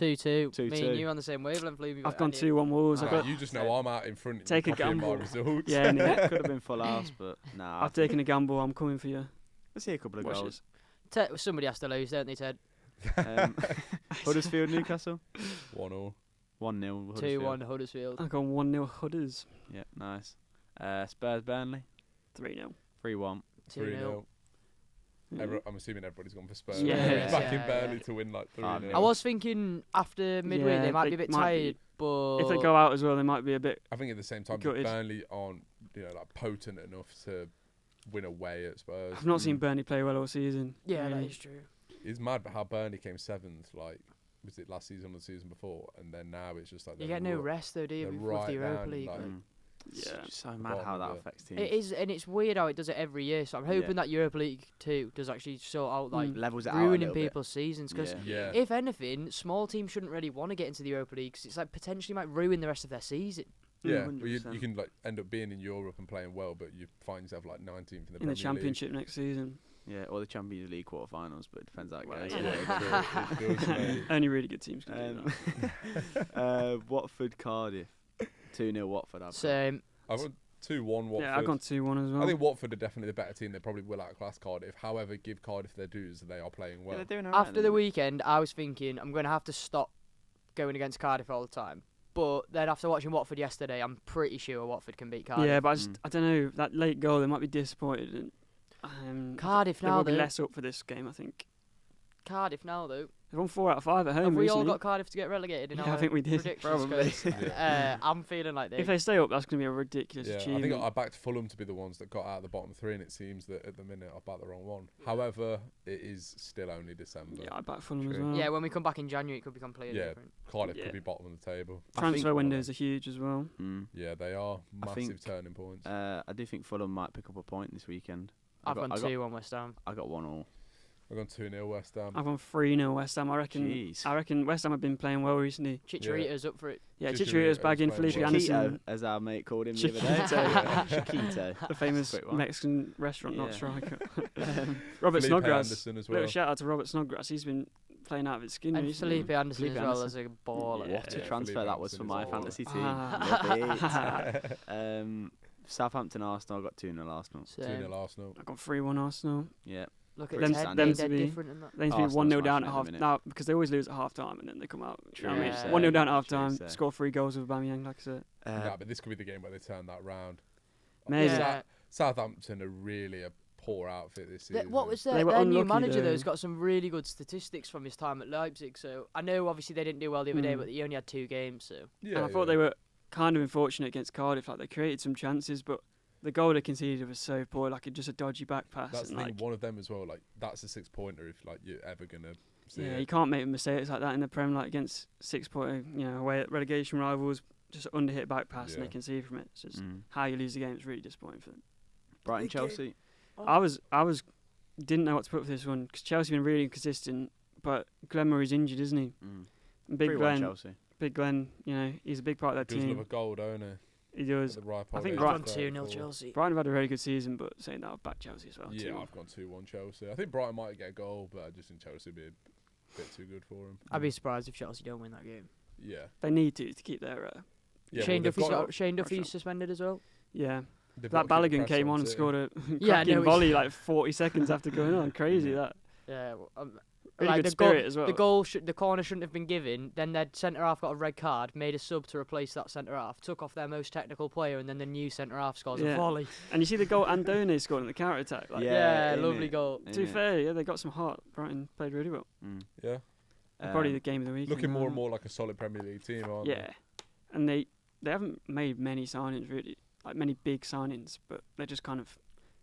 Me 2-2. and you on the same wavelength, Louis. I've gone 2-1 Wolves. I've Nah, got. you just know I'm out in front. Take a and copying my gamble. results. Yeah, innit? Could have been full house, but nah. I've taken a gamble. I'm coming for you. Let's see a couple of Watch goals. Somebody has to lose, don't they, Ted? Um, Huddersfield, Newcastle. 1-0. 1-0. 2-1 Huddersfield. I've gone 1-0 Hudders. Yeah, nice. Spurs, Burnley. 3-0. 3-1. 2-0. I'm assuming everybody's gone for Spurs. Yeah. Back in Yeah, Burnley yeah. to win like 3-0. Ah, I was thinking after midweek Yeah, they might they be a bit might be. tired, but If they go out as well, they might be a bit. I think at the same time, Gutted. Burnley aren't like potent enough to win away at Spurs. I've not seen Burnley play well all season. yeah, that really. is true. It's mad how Burnley came 7th. Like, was it last season or the season before? And then now it's just like You they're get no ri- rest though, do you? they're With right the Europa down, League. like, It's Yeah. so The mad how bottom that of it. affects teams. It is, and it's weird how it does it every year. So I'm hoping Yeah. that Europa League 2 does actually sort out like Levels it out a ruining little bit. people's seasons. Because Yeah. if anything, small teams shouldn't really want to get into the Europa League because it's like potentially might ruin the rest of their season. Yeah, well, you 100%. can like end up being in Europe and playing well, but you find yourself like 19th in the in the Premier Championship next season. Yeah, or the Champions League quarterfinals, but it depends how it Well, goes. League. Yeah. It does, mate. Only really good teams can do that. Watford, Cardiff. 2-0 Watford. I've got. So I've got 2-1 Watford. Yeah, I've gone 2-1 as well. I think Watford are definitely the better team. They probably will outclass Cardiff. However, give Cardiff their dues. They are playing well. Yeah, they're doing alright, after the aren't they? weekend, I was thinking I'm going to have to stop going against Cardiff all the time. But then after watching Watford yesterday, I'm pretty sure Watford can beat Cardiff. Yeah, but Mm. I don't know, that late goal, they might be disappointed. And Cardiff they now will be though. less up for this game, I think. Cardiff now though. They've won 4 out of 5 at home Have we recently. all got Cardiff to get relegated in Yeah, our I think we did. predictions? Probably. 'Cause, I'm feeling like If they stay up, that's going to be a ridiculous Yeah, I achievement. think I backed Fulham to be the ones that got out of the bottom 3, and it seems that at the minute I backed the wrong one. However, it is still only December. Yeah, I back Fulham as True. well. Yeah, when we come back in January, it could be completely Yeah. different. Cardiff Yeah. could be bottom of the table. I Transfer think- windows are huge as well. Mm. Yeah, they are I massive think, turning points. I do think Fulham might pick up a point this weekend. I've gone I 2-1 West Ham. got 1-1. I've gone 2-0 West Ham. I've gone 3-0 West Ham. Jeez. I reckon West Ham have been playing well recently. Chicharito's up for it. Yeah, Chicharito's Chicharito's bagging playing Felipe well. Anderson, Chiquito, as our mate called him the other day. Chiquito. Chiquito. the famous Quick one. Mexican restaurant, not Yeah. striker. Robert Felipe Snodgrass. Anderson as Little well. shout out to Robert Snodgrass. He's been playing out of his skin And recently. Felipe Anderson Felipe as well Anderson. as a baller. Yeah. What a Yeah, transfer Felipe that was for Anderson my is a fantasy team. Ah. Love it. Southampton, Arsenal. I got 2-0 Arsenal. So, 2-0 Arsenal. I got 3-1 Arsenal. Yeah. look at Them- Ted, them they're to be- different in that. They need to be Arsenal's 1-0 down smashing at it at half. the minute. Now, because they always lose at half time and then they come out. You know what I mean? True. 1-0 down at half True time, say. score 3 goals with Aubameyang, like I said. Nah, but this could be the game where they turn that round. Maybe. Yeah. Southampton are really a poor outfit this season. What was They their, were their new unlucky manager though? though. Has got some really good statistics from his time at Leipzig. So I know obviously they didn't do well the other day, Mm. but he only had 2 games. So Yeah, And I thought they were kind of unfortunate against Cardiff. Like, they created some chances, but the goal they conceded was so poor, like just a dodgy back pass. That's the and thing. like, One of them as well. Like that's a 6-pointer if like you're ever gonna see yeah, it. you can't make mistakes like that in the Prem, like against 6-point, away at relegation rivals. Just under hit back pass and Yeah. they concede from it. It's just Mm. how you lose the game. It's really disappointing for them. Brighton, Big game. Chelsea. I was didn't know what to put for this one because Chelsea been really inconsistent, but Glenn Murray's injured, isn't he? Mm. And Big 3-1 Glenn, Chelsea. Big Glenn, he's a big part of that Does love team. a goal, don't he? He does. At the right I point, think he's Brighton- I've gone very 2-0 cool. Chelsea. Brighton have had a very good season, but saying that, I've backed Chelsea as well. Yeah, 2-1. I've gone 2-1 Chelsea. I think Brighton might get a goal, but I just think Chelsea would be a bit too good for him. I'd be surprised if Chelsea don't win that game. Yeah. They need to keep their. Yeah, Shane well, they've Duffy's got- Shane Duffy's Rush suspended as well. Yeah. they've That got to keep the Balogun press came on and City. scored a Yeah, I cracking know, volley like 40 seconds after going on. Crazy Yeah. that. Yeah, Really like good the goal, spirit as well. the corner shouldn't have been given. Then their centre half got a red card, made a sub to replace that centre half, took off their most technical player, and then the new centre half scores a Yeah. volley. And you see the goal Andone scored in the counter attack. Like, Yeah, innit? lovely goal. to be fair, yeah, they got some heart. Brighton played really well. Mm. Yeah. Probably the game of the week. Looking more and more like a solid Premier League team, aren't Yeah, and they haven't made many signings really, like many big signings, but they're just kind of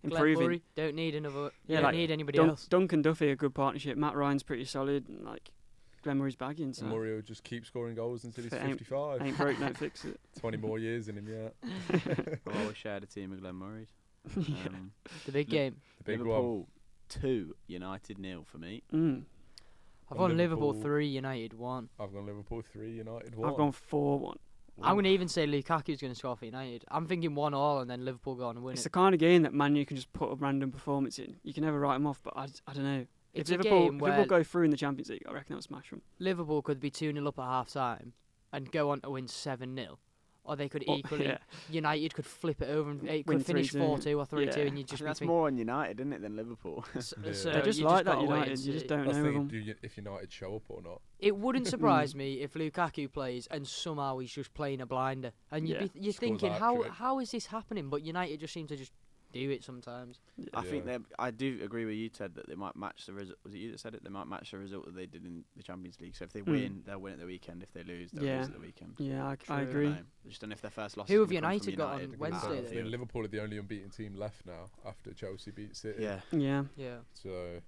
Glenn improving. Murray, don't need another. Yeah, don't like need anybody else. Duncan Duffy, a good partnership. Matt Ryan's pretty solid. And like Glenn Murray's bagging. they? So And Murray will just keep scoring goals until he's If it ain't- 55. ain't broke, don't fix it. 20 more years in him, yeah. I've always shared a team with Glenn Murray's. Yeah. The big Li- game. The big one. Liverpool 2, United 0 for me. I've Gone gone Liverpool Liverpool. 3, United 1. I've gone Liverpool 3, United 1. I've gone 4-1. I'm going to even say Lukaku's going to score for United. I'm thinking 1-1 and then Liverpool go on and win It's it. the kind of game that Man U can just put a random performance in. You can never write them off, but I don't know. It's If a Liverpool, game where go through in the Champions League, I reckon they'll smash them. Liverpool could be 2-0 up at half time and go on to win 7-0. Or they could equally. Yeah. United could flip it over and it Win could finish 3-2. 4-2 or 3-2 Yeah. and you'd just be That's thinking. more on United, isn't it, than Liverpool? Yeah. So They're just you like that, gotta wait and United. You just see. don't That's know the with thing, them. if United show up or not. It wouldn't surprise me if Lukaku plays and somehow he's just playing a blinder. And Yeah. you're Scores thinking, a how hat-trick. how is this happening? But United just seem to just do it sometimes. I think Yeah. I do agree with you, Ted, that they might match the result. Was it you that said it? They might match the result that they did in the Champions League. So if they win, they'll win at the weekend. If they lose, they'll Yeah. lose at the weekend. Yeah, I True. agree. I just don't know if their first loss. Who have United got on Wednesday, I though? think Liverpool are the only unbeaten team left now after Chelsea beat City. Yeah. Yeah. Yeah. So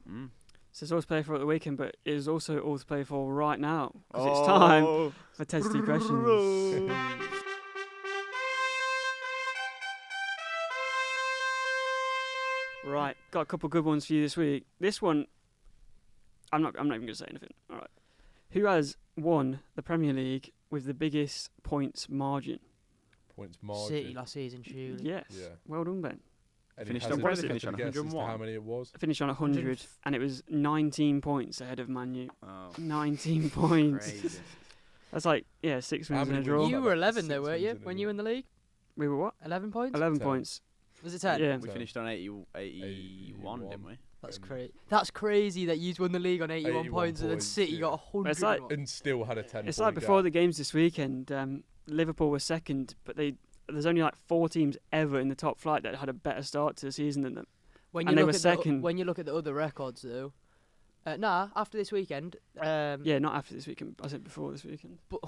Mm. So it's all to play for at the weekend, but it is also all to play for right now. Because it's time Oh. for testy questions. Right, got a couple good ones for you this week. This one, I'm not even going to say anything. All right. Who has won the Premier League with the biggest points margin? points margin. City last season, surely. Yes. Yeah. Well done, Ben. And Finished he on- hasn't what did they had finish a on, guess as to 101? how many it was. Finished on 100, and it was 19 points ahead of Man U. Oh, 19 points. crazy. That's like, 6 How wins and a many draw. wins? You Like were that 11 though, 6 weren't you? wins in a When you were in the league? We were what? 11 points? 11 10. points. Was it 10? Yeah. We finished on 81, didn't we? That's And- crazy. That's crazy that you won the league on 81 81 points and then points, City yeah. got 100. It's like- and one. And still had a 10. It's like before the games this weekend, Liverpool were second, but there's only like 4 teams ever in the top flight that had a better start to the season than them. When and they look were at second. when you look at the other records though, after this weekend. Yeah, not after this weekend. I said before this weekend. But,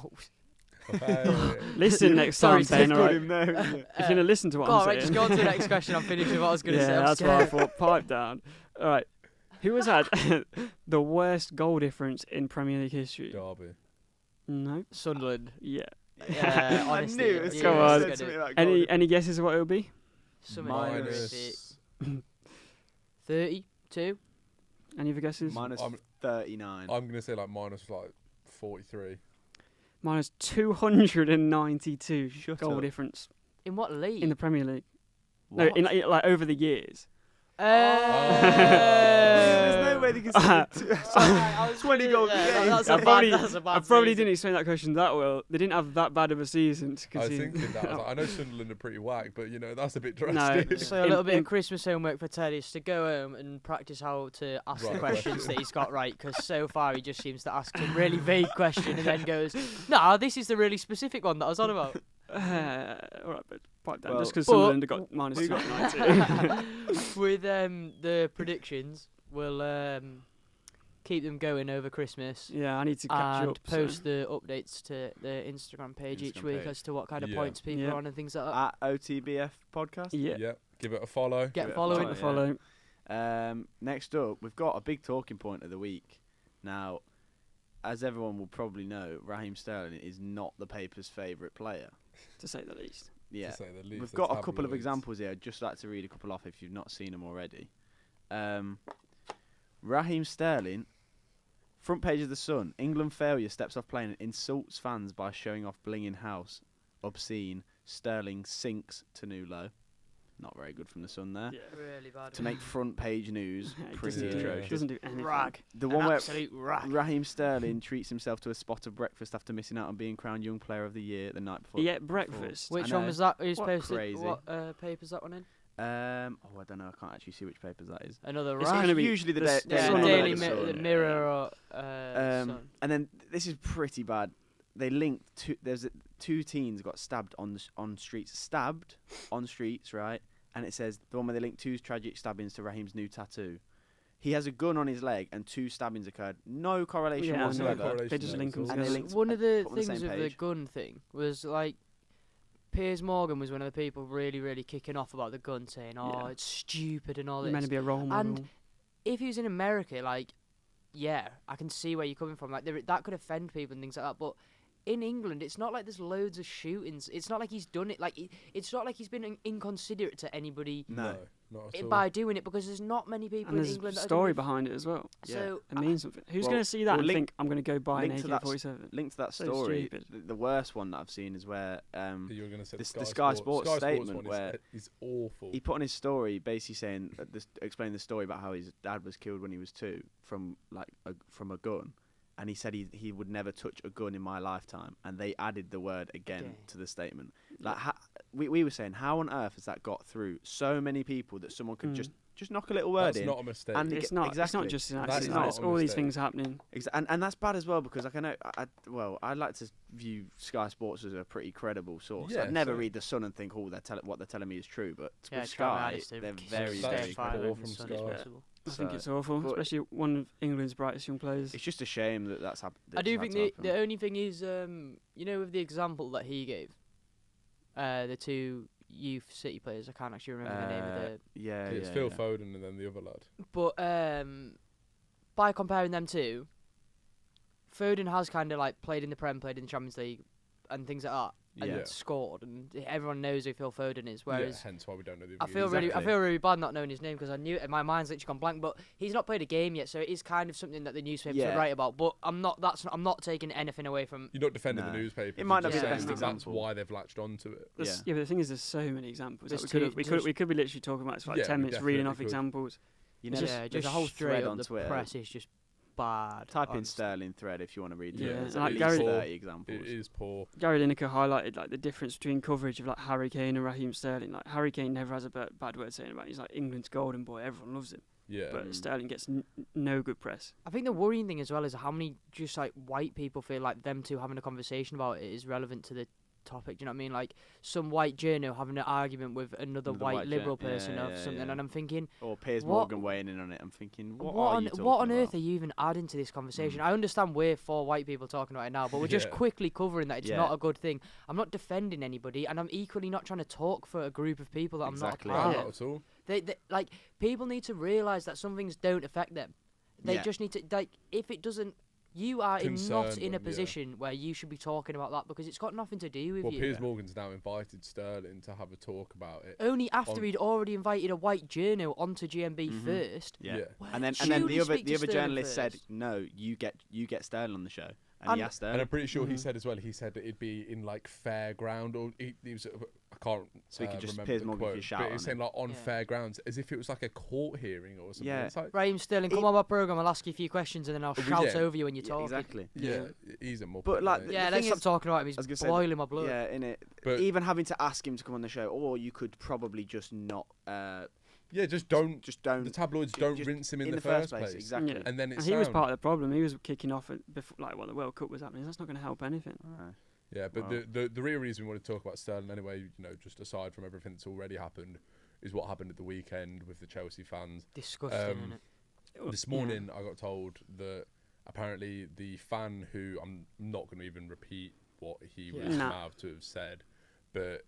Listen next Sorry, time, Ben. Ted, All Got right. him there. If you're gonna listen to what go I'm on, saying. right, just go on to the next question. I'm finished with what I was going to say. Yeah, I'm that's what I scared. thought. Pipe down. All right. Who has had the worst goal difference in Premier League history? Derby. No. Sunderland. Yeah. Yeah, I honestly. knew it was Come gonna on. say Get something it. like Any guesses of what it would be? Something Minus. 32. Any other guesses? minus I'm- 39. I'm going to say like minus like 43. Minus 292 Shut goal up. difference In what league? in the Premier League. What? No, in like over the years. There's no way they can say 20 goals a game. That's I a probably- bad, that's a bad I probably season. didn't explain that question that well. They didn't have that bad of a season to I was concede. thinking that. I was like, I know Sunderland are pretty whack, but that's a bit No, drastic. So a In- little bit in- of Christmas homework for Ted is to go home and practice how to ask Right the questions questions. that he's got right. Because so far he just seems to ask some really vague question and then goes, "No, this is the really specific one that I was on about." All right, but pipe down. Well, Just because but- Sunderland have got minus we got- 292. With the predictions, we'll keep them going over Christmas. Yeah, I need to catch And up. so- post the updates to the Instagram page each Instagram week page. as to what kind of Yeah. points people Yeah. are on and things like that. At OTBF podcast. Yeah. Yeah, give it a follow. Get give it a following. Click the yeah. follow. Next up, we've got a big talking point of the week. Now, as everyone will probably know, Raheem Sterling is not the paper's favourite player. To say the least. Yeah. To say the least. We've The got a couple of tabloids. examples here. I'd just like to read a couple off if you've not seen them already. Raheem Sterling, front page of the Sun. England failure steps off plane and insults fans by showing off bling in house. Obscene. Sterling sinks to new low. Not very good from the Sun there. Yeah. Really bad. To make front page news, It pretty doesn't do- atrocious. Doesn't do anything. Rag. The An one where absolute rag. Raheem Sterling treats himself to a spot of breakfast after missing out on being crowned Young Player of the Year the night before. He ate breakfast. Which I one know. was that? Who's What posted? crazy. What paper's that one in? I don't know. I can't actually see which papers that is. Another It's right. gonna be usually the this- Daily this Mail one or Daily the Mi- Sun. the Mirror or Um, and then this is pretty bad. They linked two teens got stabbed on streets, right? And it says the one where they linked 2 tragic stabbings to Raheem's new tattoo. He has a gun on his leg, and 2 stabbings occurred. No correlation Yeah, whatsoever. no correlation They just there link at all. them And they together. linked One of the put on the things same with the page. gun thing was like Piers Morgan was one of the people really, really kicking off about the gun, saying, "Oh, Yeah. it's stupid and all You're meant this." to be a role model. And if he was in America, like, yeah, I can see where you're coming from. Like, that could offend people and things like that. But in England, it's not like there's loads of shootings. It's not like he's done it. Like, it's not like he's been inconsiderate to anybody No. not at all. by doing it, because there's not many people And in there's England a that story are doing behind it as well. So It means something. Who's well- going to see that well, and link- think, I'm going to go buy an link to that AK-47? Linked to that So story. stupid. The worst one that I've seen is where You were going to say this- the the Sky Sky Sports Sky statement one where is awful. he put on his story basically saying, explaining the story about how his dad was killed when he was 2 from a gun, and he said he would never touch a gun in my lifetime, and they added the word again Okay. to the statement. Like we were saying, how on earth has that got through so many people that someone could just knock a little word That's in? not a mistake. and It's get- not. It's exactly. not just an That accident. is It's, not it's a all these mistake. things happening. And that's bad as well, because like I know I like to view Sky Sports as a pretty credible source. Yeah, I'd never so- read the Sun and think, oh, what they're telling me is true. But Yeah, with try my Sky, hardest to they're stay very, That's very poor credible. from sun Sky. as Yeah. possible. I think So- it's awful, but- especially one of England's brightest young players. It's just a shame that that's happened. I do think the only thing is, you know, with the example that he gave, the 2 youth City players, I can't actually remember the name of the. Yeah, it's yeah, Phil yeah. Foden and then the other lad. But by comparing them two, Foden has kind of like played in the Prem, played in the Champions League, and things like that, and Yeah. scored, and everyone knows who Phil Foden is. Yeah, Whereas hence why we don't know the I other feel guys. really, I Exactly. feel really bad not knowing his name, because I knew it, and my mind's literally gone blank. But he's not played a game yet, so it is kind of something that the newspapers Yeah. would write about. But I'm not taking anything away from. You're not defending No. the newspapers. It might you're not be just the saying best that's example. why they've latched onto it. Yeah. But the thing is, there's so many examples. Like, There's we two- could be literally talking about it for like Yeah, 10 we minutes, reading definitely off could. examples. You It's know, Yeah, just just a whole thread straight on up. The Twitter. press is just bad. Type in honestly. Sterling thread if you want to read. Yeah, There's like at Gary- least 30 examples. It is poor. Gary Lineker highlighted like the difference between coverage of like Harry Kane and Raheem Sterling. Like Harry Kane never has a bad word saying about him. He's like England's golden boy. Everyone loves him. Yeah. But Mm. Sterling gets no good press. I think the worrying thing as well is how many just like white people feel like them two having a conversation about it is relevant to the topic. Do you know what I mean? Like some white journo having an argument with another Another white white liberal jour- yeah, person of yeah, something, yeah. and I'm thinking, Or Piers What- Morgan weighing in on it. I'm thinking, what on are you talking what on earth about? are you even adding to this conversation? Mm. I understand we're 4 white people talking about it now, but we're just Yeah. quickly covering that it's Yeah. not a good thing. I'm not defending anybody, and I'm equally not trying to talk for a group of people that Exactly. I'm No, not a not part of. at all. They like people need to realise that some things don't affect them. They Yeah. just need to like if it doesn't. You are not Concern in a them, yeah. position where you should be talking about that, because it's got nothing to do with Well, you. Piers Morgan's now invited Sterling to have a talk about it. Only after on- he'd already invited a white journal onto GMB Mhm. first. Yeah. Yeah. Why And then did Julie the speak to other Sterling journalist said, first? no, you get Sterling on the show, and And- he asked And Sterling. I'm pretty sure he Mhm. said as well. He said that it'd be in like fairground, or he was. I can't. So he could just remember Piers the Morgan quote, could shout but on he was saying it. like on Yeah. fair grounds, as if it was like a court hearing or something. Yeah. It's like, Raheem Sterling, come It- on my programme, I'll ask you a few questions and then I'll Well, shout yeah. over you when you're Yeah, talking. exactly. yeah, he's a muppet. But, like, mate. the Yeah, thing let's stop is- talking about him. He's I was gonna say, boiling my blood. Yeah, in it. But- Even having to ask him to come on the show, or you could probably just not. yeah, just don't. Just don't. The tabloids ju- don't just rinse him in, in the first place. Exactly. Yeah. And then it's And he was part of the problem. He was kicking off before, like, while the World Cup was happening. That's not going to help anything. Yeah, but Wow. the real reason we want to talk about Sterling anyway, you know, just aside from everything that's already happened, is what happened at the weekend with the Chelsea fans. Disgusting, Um, isn't it? This morning, I got told that apparently the fan, who I'm not going to even repeat what he Yeah. was Nah. mad to have said, but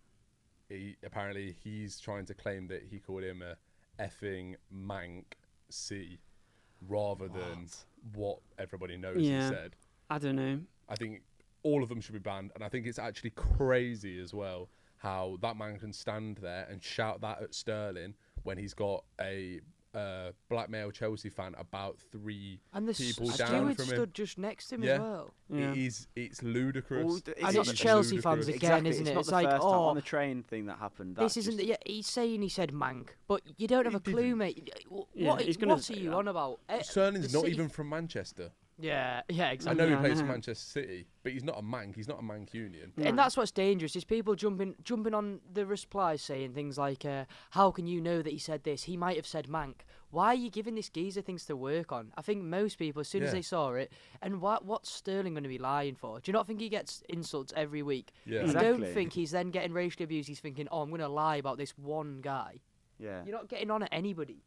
he's trying to claim that he called him a effing mank C rather than what everybody knows Yeah. he said. I don't know. I think all of them should be banned, and I think it's actually crazy as well how that man can stand there and shout that at Sterling when he's got a black male Chelsea fan about 3 And the people steward down from him. stood just next to him Yeah. as well. Yeah. It's ludicrous. Well, And It's it's not- Chelsea fans ludicrous. again, Exactly. isn't It's it? not It's the like, first time oh, on the train thing that happened. this That's isn't. just- Yeah, he's saying he said mank, but you don't have He a clue, didn't. mate. Yeah, What he's gonna are say you that. on about? Sterling's the not City- even from Manchester. Yeah, I exactly. know he Yeah, I plays for know. Manchester City, but he's not a Manc. He's not a Mancunian. No. And that's what's dangerous is people jumping on the replies saying things like, "How can you know that he said this? He might have said mank." Why are you giving this geezer things to work on? I think most people, as soon as Yeah. they saw it, and what's Sterling going to be lying for? Do you not think he gets insults every week? Yeah. I Exactly. don't think he's then getting racially abused. He's thinking, "Oh, I'm going to lie about this one guy." Yeah. You're not getting on at anybody.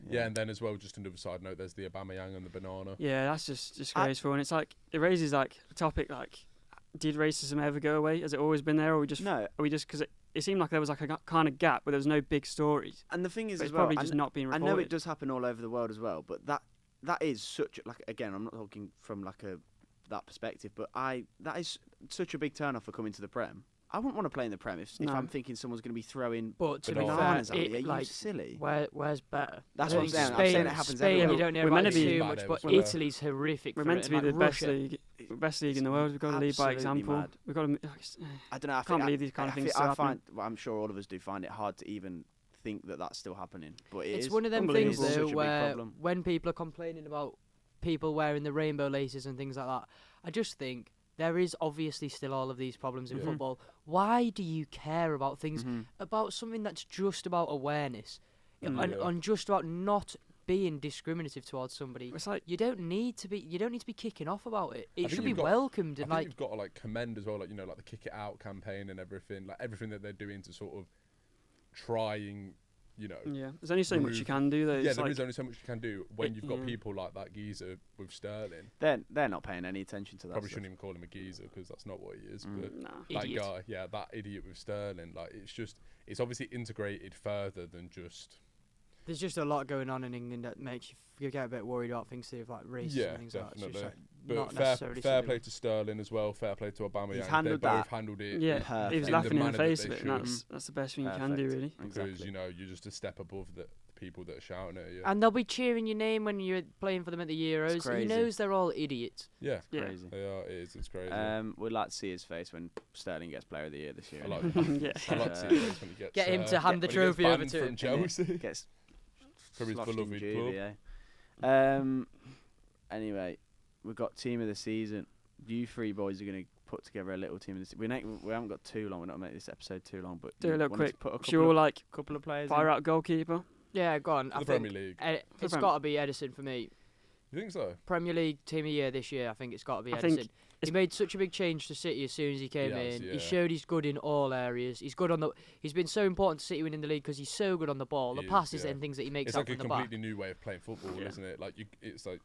Yeah, and then as well, just another side note, there's the Aubameyang and the banana. Yeah, that's just disgraceful. And it's like, it raises like a topic like, did racism ever go away? Has it always been there? Or No. are we just, because it seemed like there was like a kind of gap where there was no big stories. And the thing is, But as it's well, probably just not being I reported. know it does happen all over the world as well, but that is such like, again, I'm not talking from like that perspective, but that is such a big turn off for coming to the Prem. I wouldn't want to play in the Prem if No. I'm thinking someone's going to be throwing But to be bananas fair, at me. Are you like, silly? where's better? That's I what I'm think saying. I'm Spain, saying it happens Spain, everywhere. you don't know We're about meant it to be- too Bad much, over but as well. Italy's horrific. We're for meant it, to be and, the like, best Russia. league in the world. We've got to lead by Absolutely example. mad. We've got to. I don't know. I can't believe these kind of things still I happen. find, well, I'm sure all of us do find it hard to even think that that's still happening. But It's is one of them things unbelievable. though Such a big where problem. when people are complaining about people wearing the rainbow laces and things like that, I just think there is obviously still all of these problems in Yeah. football. Why do you care about things Mhm. about something that's just about awareness Mm. and, Yeah. and just about not being discriminative towards somebody? It's like, You don't need to be kicking off about it. I It think should be you've got- welcomed I and think like you've got to like commend as well, like like the Kick It Out campaign and everything that they're doing to sort of trying, yeah, there's only so much you remove- can do though. Yeah, It's there like, is only so much you can do when It- you've got yeah. people like that geezer with Sterling. They're not paying any attention to that. Probably stuff. shouldn't even call him a geezer because that's not what he is. Mm. But Nah. that Idiot. guy, yeah, that idiot with Sterling, like it's obviously integrated further than just. there's just a lot going on in England that makes you get a bit worried about things to like racism Yeah, and things like that. It's just definitely. like But not fair necessarily play something- to Sterling as well. Fair play to Aubameyang. They handled both that. handled it. Yeah, Perfect. he was In the laughing in the manner that face they of it, should. and that's the best thing you can do, Perfect. really. Because Exactly. you're just a step above the people that are shouting at you. And they'll be cheering your name when you're playing for them at the Euros. He crazy. knows they're all idiots. Yeah, Yeah. Crazy. they are. It is. It's crazy. We'd like to see his face when Sterling gets Player of the Year this year. I like. Yeah. I like to see his face when he gets. Get him to hand the when he gets trophy over banned to from him. Chelsea. Gets From his sloshed in beloved juvie, club. Anyway, we've got team of the season. You three boys are going to put together a little team of the season. We haven't got too long. We're not going to make this episode too long, but Do a you little wanted to quick. Put a Should we all like couple of players. fire in? out goalkeeper? Yeah, go on. The I think Premier League. it's Prem. got to be Edison for me. You think so? Premier League Team of the Year this year. I think it's got to be I think Edison. He made such a big change to City as soon as he came He has, in. yeah. He showed he's good in all areas. He's good on the. He's been so important to City winning the league because he's so good on the ball. The He is, passes yeah. and things that he makes It's out like a from the back. completely new way of playing football, Yeah. isn't it? Like it's like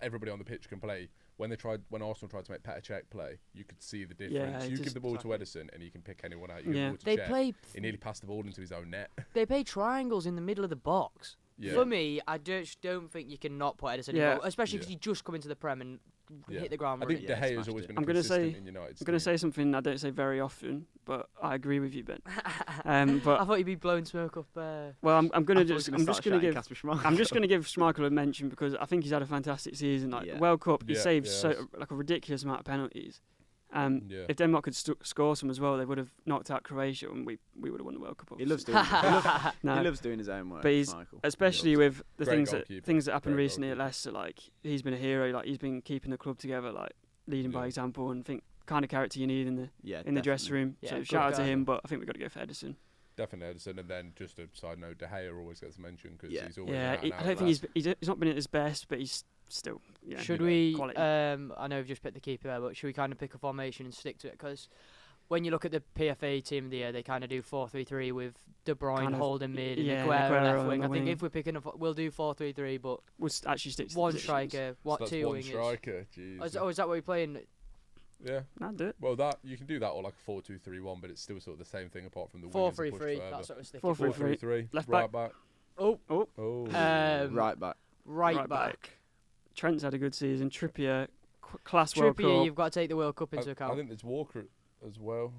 everybody on the pitch can play. When Arsenal tried to make Petr Cech play, you could see the difference. Yeah, you just give the ball exactly. to Edison, and he can pick anyone out. You give Yeah. the ball to They Cech, play. he nearly passed the ball into his own net. They play triangles in the middle of the box. Yeah. For me, I just don't think you can not put Edison Yeah. in goal, especially because Yeah. you just come into the Prem and Yeah. hit the ground I running. think Yeah, De Gea has smashed always it. been I'm gonna consistent say- in United's I'm going to team. say something I don't say very often, but I agree with you, Ben. But I thought you'd be blowing smoke up. well, I'm going I to thought just we were I'm gonna just start going to shouting give Kasper Schmeichel. I'm just going to give Schmeichel a mention because I think he's had a fantastic season. Like Yeah. World Cup, he Yeah, saved yeah, so that's- like a ridiculous amount of penalties. Yeah. If Denmark could score some as well, they would have knocked out Croatia, and we would have won the World Cup. He loves obviously. doing. No. He loves doing his own work. But he's- Schmeichel. Especially He with the Great things goalkeeper. that happened Great recently at goalkeeper. Leicester. Like he's been a hero. Like he's been keeping the club together, like leading by Yeah. example, and think kind of character you need in the Yeah, dressing room. Yeah, So good shout out to guy. him. But I think we've got to go for Edison. Definitely Edison, and then just a side note, De Gea always gets mentioned because Yeah. he's always Yeah, an I out-and-out don't think class. he's not been at his best, but he's still. Yeah, Should you know, we? quality. I know we've just picked the keeper there, but should we kind of pick a formation and stick to it? Because when you look at the PFA team of the year, they kind of do 4-3-3 with De Bruyne Kind of- holding mid and yeah, Aguero Aguero left on wing. the I think wing. if we're picking we'll do 4-3-3, but we'll actually stick to the one positions. striker, So that's two one wingers. striker. Jeez. Oh, is that what we're playing? Yeah. Nah, do it. Well, that you can do that or like a 4-2-3-1, but it's still sort of the same thing apart from the wingers are pushed 4-3-3. further. That's what we're sticking. 4-3-3. 4-3-3. Left right back. Oh, Oh. right back. right back. Trent's had a good season. Trippier, class World Trippier, Cup. you've got to take the World Cup into I account. think there's Walker as well.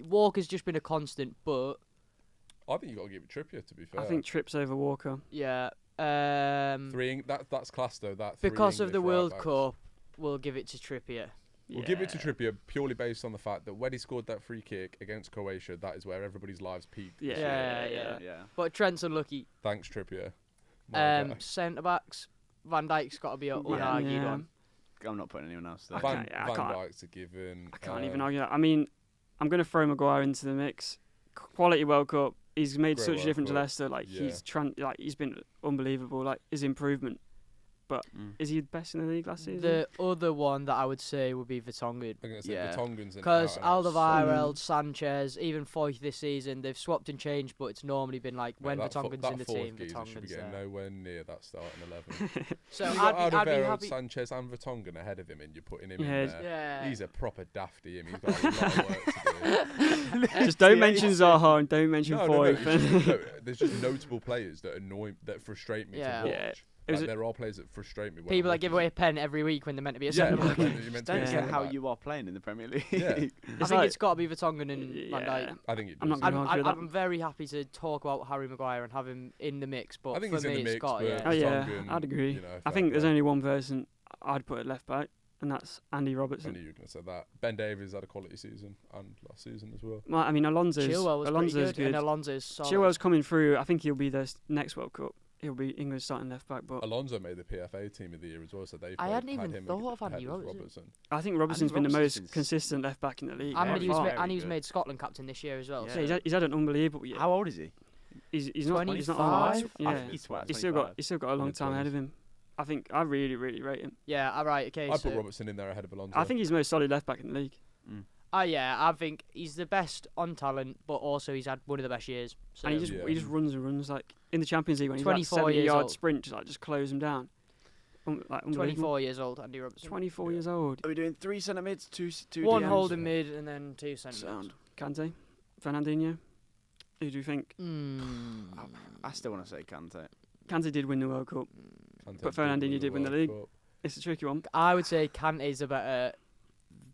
Walker's just been a constant, but I think you got to give it Trippier to be fair. I think Trips over Walker. yeah. That's class though. Because of the English World right-backs. Cup, we'll give it to Trippier. We'll give it to Trippier purely based on the fact that when he scored that free kick against Croatia, that is where everybody's lives peaked. this Yeah. year. Yeah. But Trent's unlucky. Thanks Trippier. My guy. Centre backs. Van Dijk's got to be an Yeah. unargued Yeah. one. I'm not putting anyone else there. Van can't- Dijk's a given. I can't even argue that. I mean, I'm going to throw Maguire into the mix. Quality World Cup. He's made Great such a World difference to Cup. Leicester. Like Yeah. he's been unbelievable. Like his improvement. But Mm. is he the best in the league last season? The other one that I would say would be Vertonghen. I'm gonna say Yeah. Vertonghen's Because Alderweireld, Mm. Sanchez, even Foyth this season, they've swapped and changed, but it's normally been like when Vertonghen's in the team, should be Vertonghen's getting there. nowhere near that starting 11. So You got I'd be Alderweireld, happy. Sanchez, and Vertonghen ahead of him, and you're putting him Yeah, in there. Yeah. He's a proper dafty. Him. He's got a lot of work to do. Just don't mention Zaha and don't mention Foyth. There's just notable players that frustrate me Yeah. to watch. Yeah. It was Like, there are players that frustrate me. When People I'm that give looking away a pen every week when they're meant to be a Yeah, centre back. you're meant to Don't be a get centre how back. you are playing in the Premier League. Yeah. I think like- it's got to be Vertonghen and Van Yeah. Dijk. I think it does. I'm not gonna argue with that. I'm very happy to talk about Harry Maguire and have him in the mix, but I think for he's me in the it's mix, got but yeah. Oh yeah, Vertonghen, I'd agree. you know, I fair think there's play. only one person I'd put at left back, and that's Andy I Robertson. knew you were going to say that. Ben Davies had a quality season and last season as well. Well, I mean, Chilwell was Alonso's pretty good, and Alonso's solid. Chilwell's coming through. I think he'll be the next World Cup. He'll be England's starting left back, but Alonso made the PFA team of the year as well, so they. I hadn't had even him thought of ahead Andy as Robertson. I think Robertson's been the Robertson's most consistent left back in the league. And Yeah, he was, far. very he was good. made Scotland captain this year as well. Yeah. So Yeah, he's had an unbelievable year. How old is he? He's not 25? old. I Yeah, think he's he's still got a long time ahead of him. I think I really rate him. yeah, all right, okay. I so put Robertson in there ahead of Alonso. I think he's the most solid left back in the league. yeah, I think he's the best on talent, but also he's had one of the best years. So And he just runs and runs like in the Champions League when he's like 24 years 70-yard old. sprint, just close him down. Like unbelievable. 24 years old, Andy Robertson. 24 Yeah. years old. Are we doing 3 centre mids, 2 One DMs? holding mid and then 2 centre. Sound. Kante, Fernandinho. Who do you think? I still want to say Kante. Kante did win the World Cup. Kante but Fernandinho did win the World league. Cup. It's a tricky one. I would say Kante's a better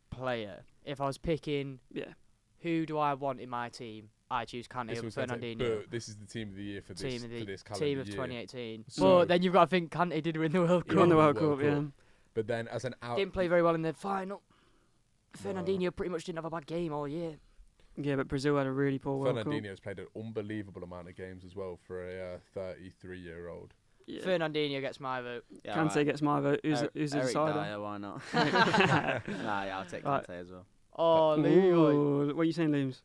player. If I was picking Yeah. who do I want in my team, I choose Kante This over was gonna say, Fernandinho. but this is the team of the year for this, Team of for the this calendar team of year. 2018. So- But then you've got to think Kante did win the World He Cup. won the World World Cup, yeah. Cup. But then as an out, Didn't play very well in the final. No. Fernandinho pretty much didn't have a bad game all year. Yeah, but Brazil had a really poor World Cup. Fernandinho's played an unbelievable amount of games as well for a 33-year-old. Yeah. Fernandinho gets my vote. Yeah, Kante gets my vote. Who's the Eric decider? Dyer, why not? Nah, yeah, I'll take Right. Kante as well. Oh, Leroy. Ooh, what are you saying, Liams?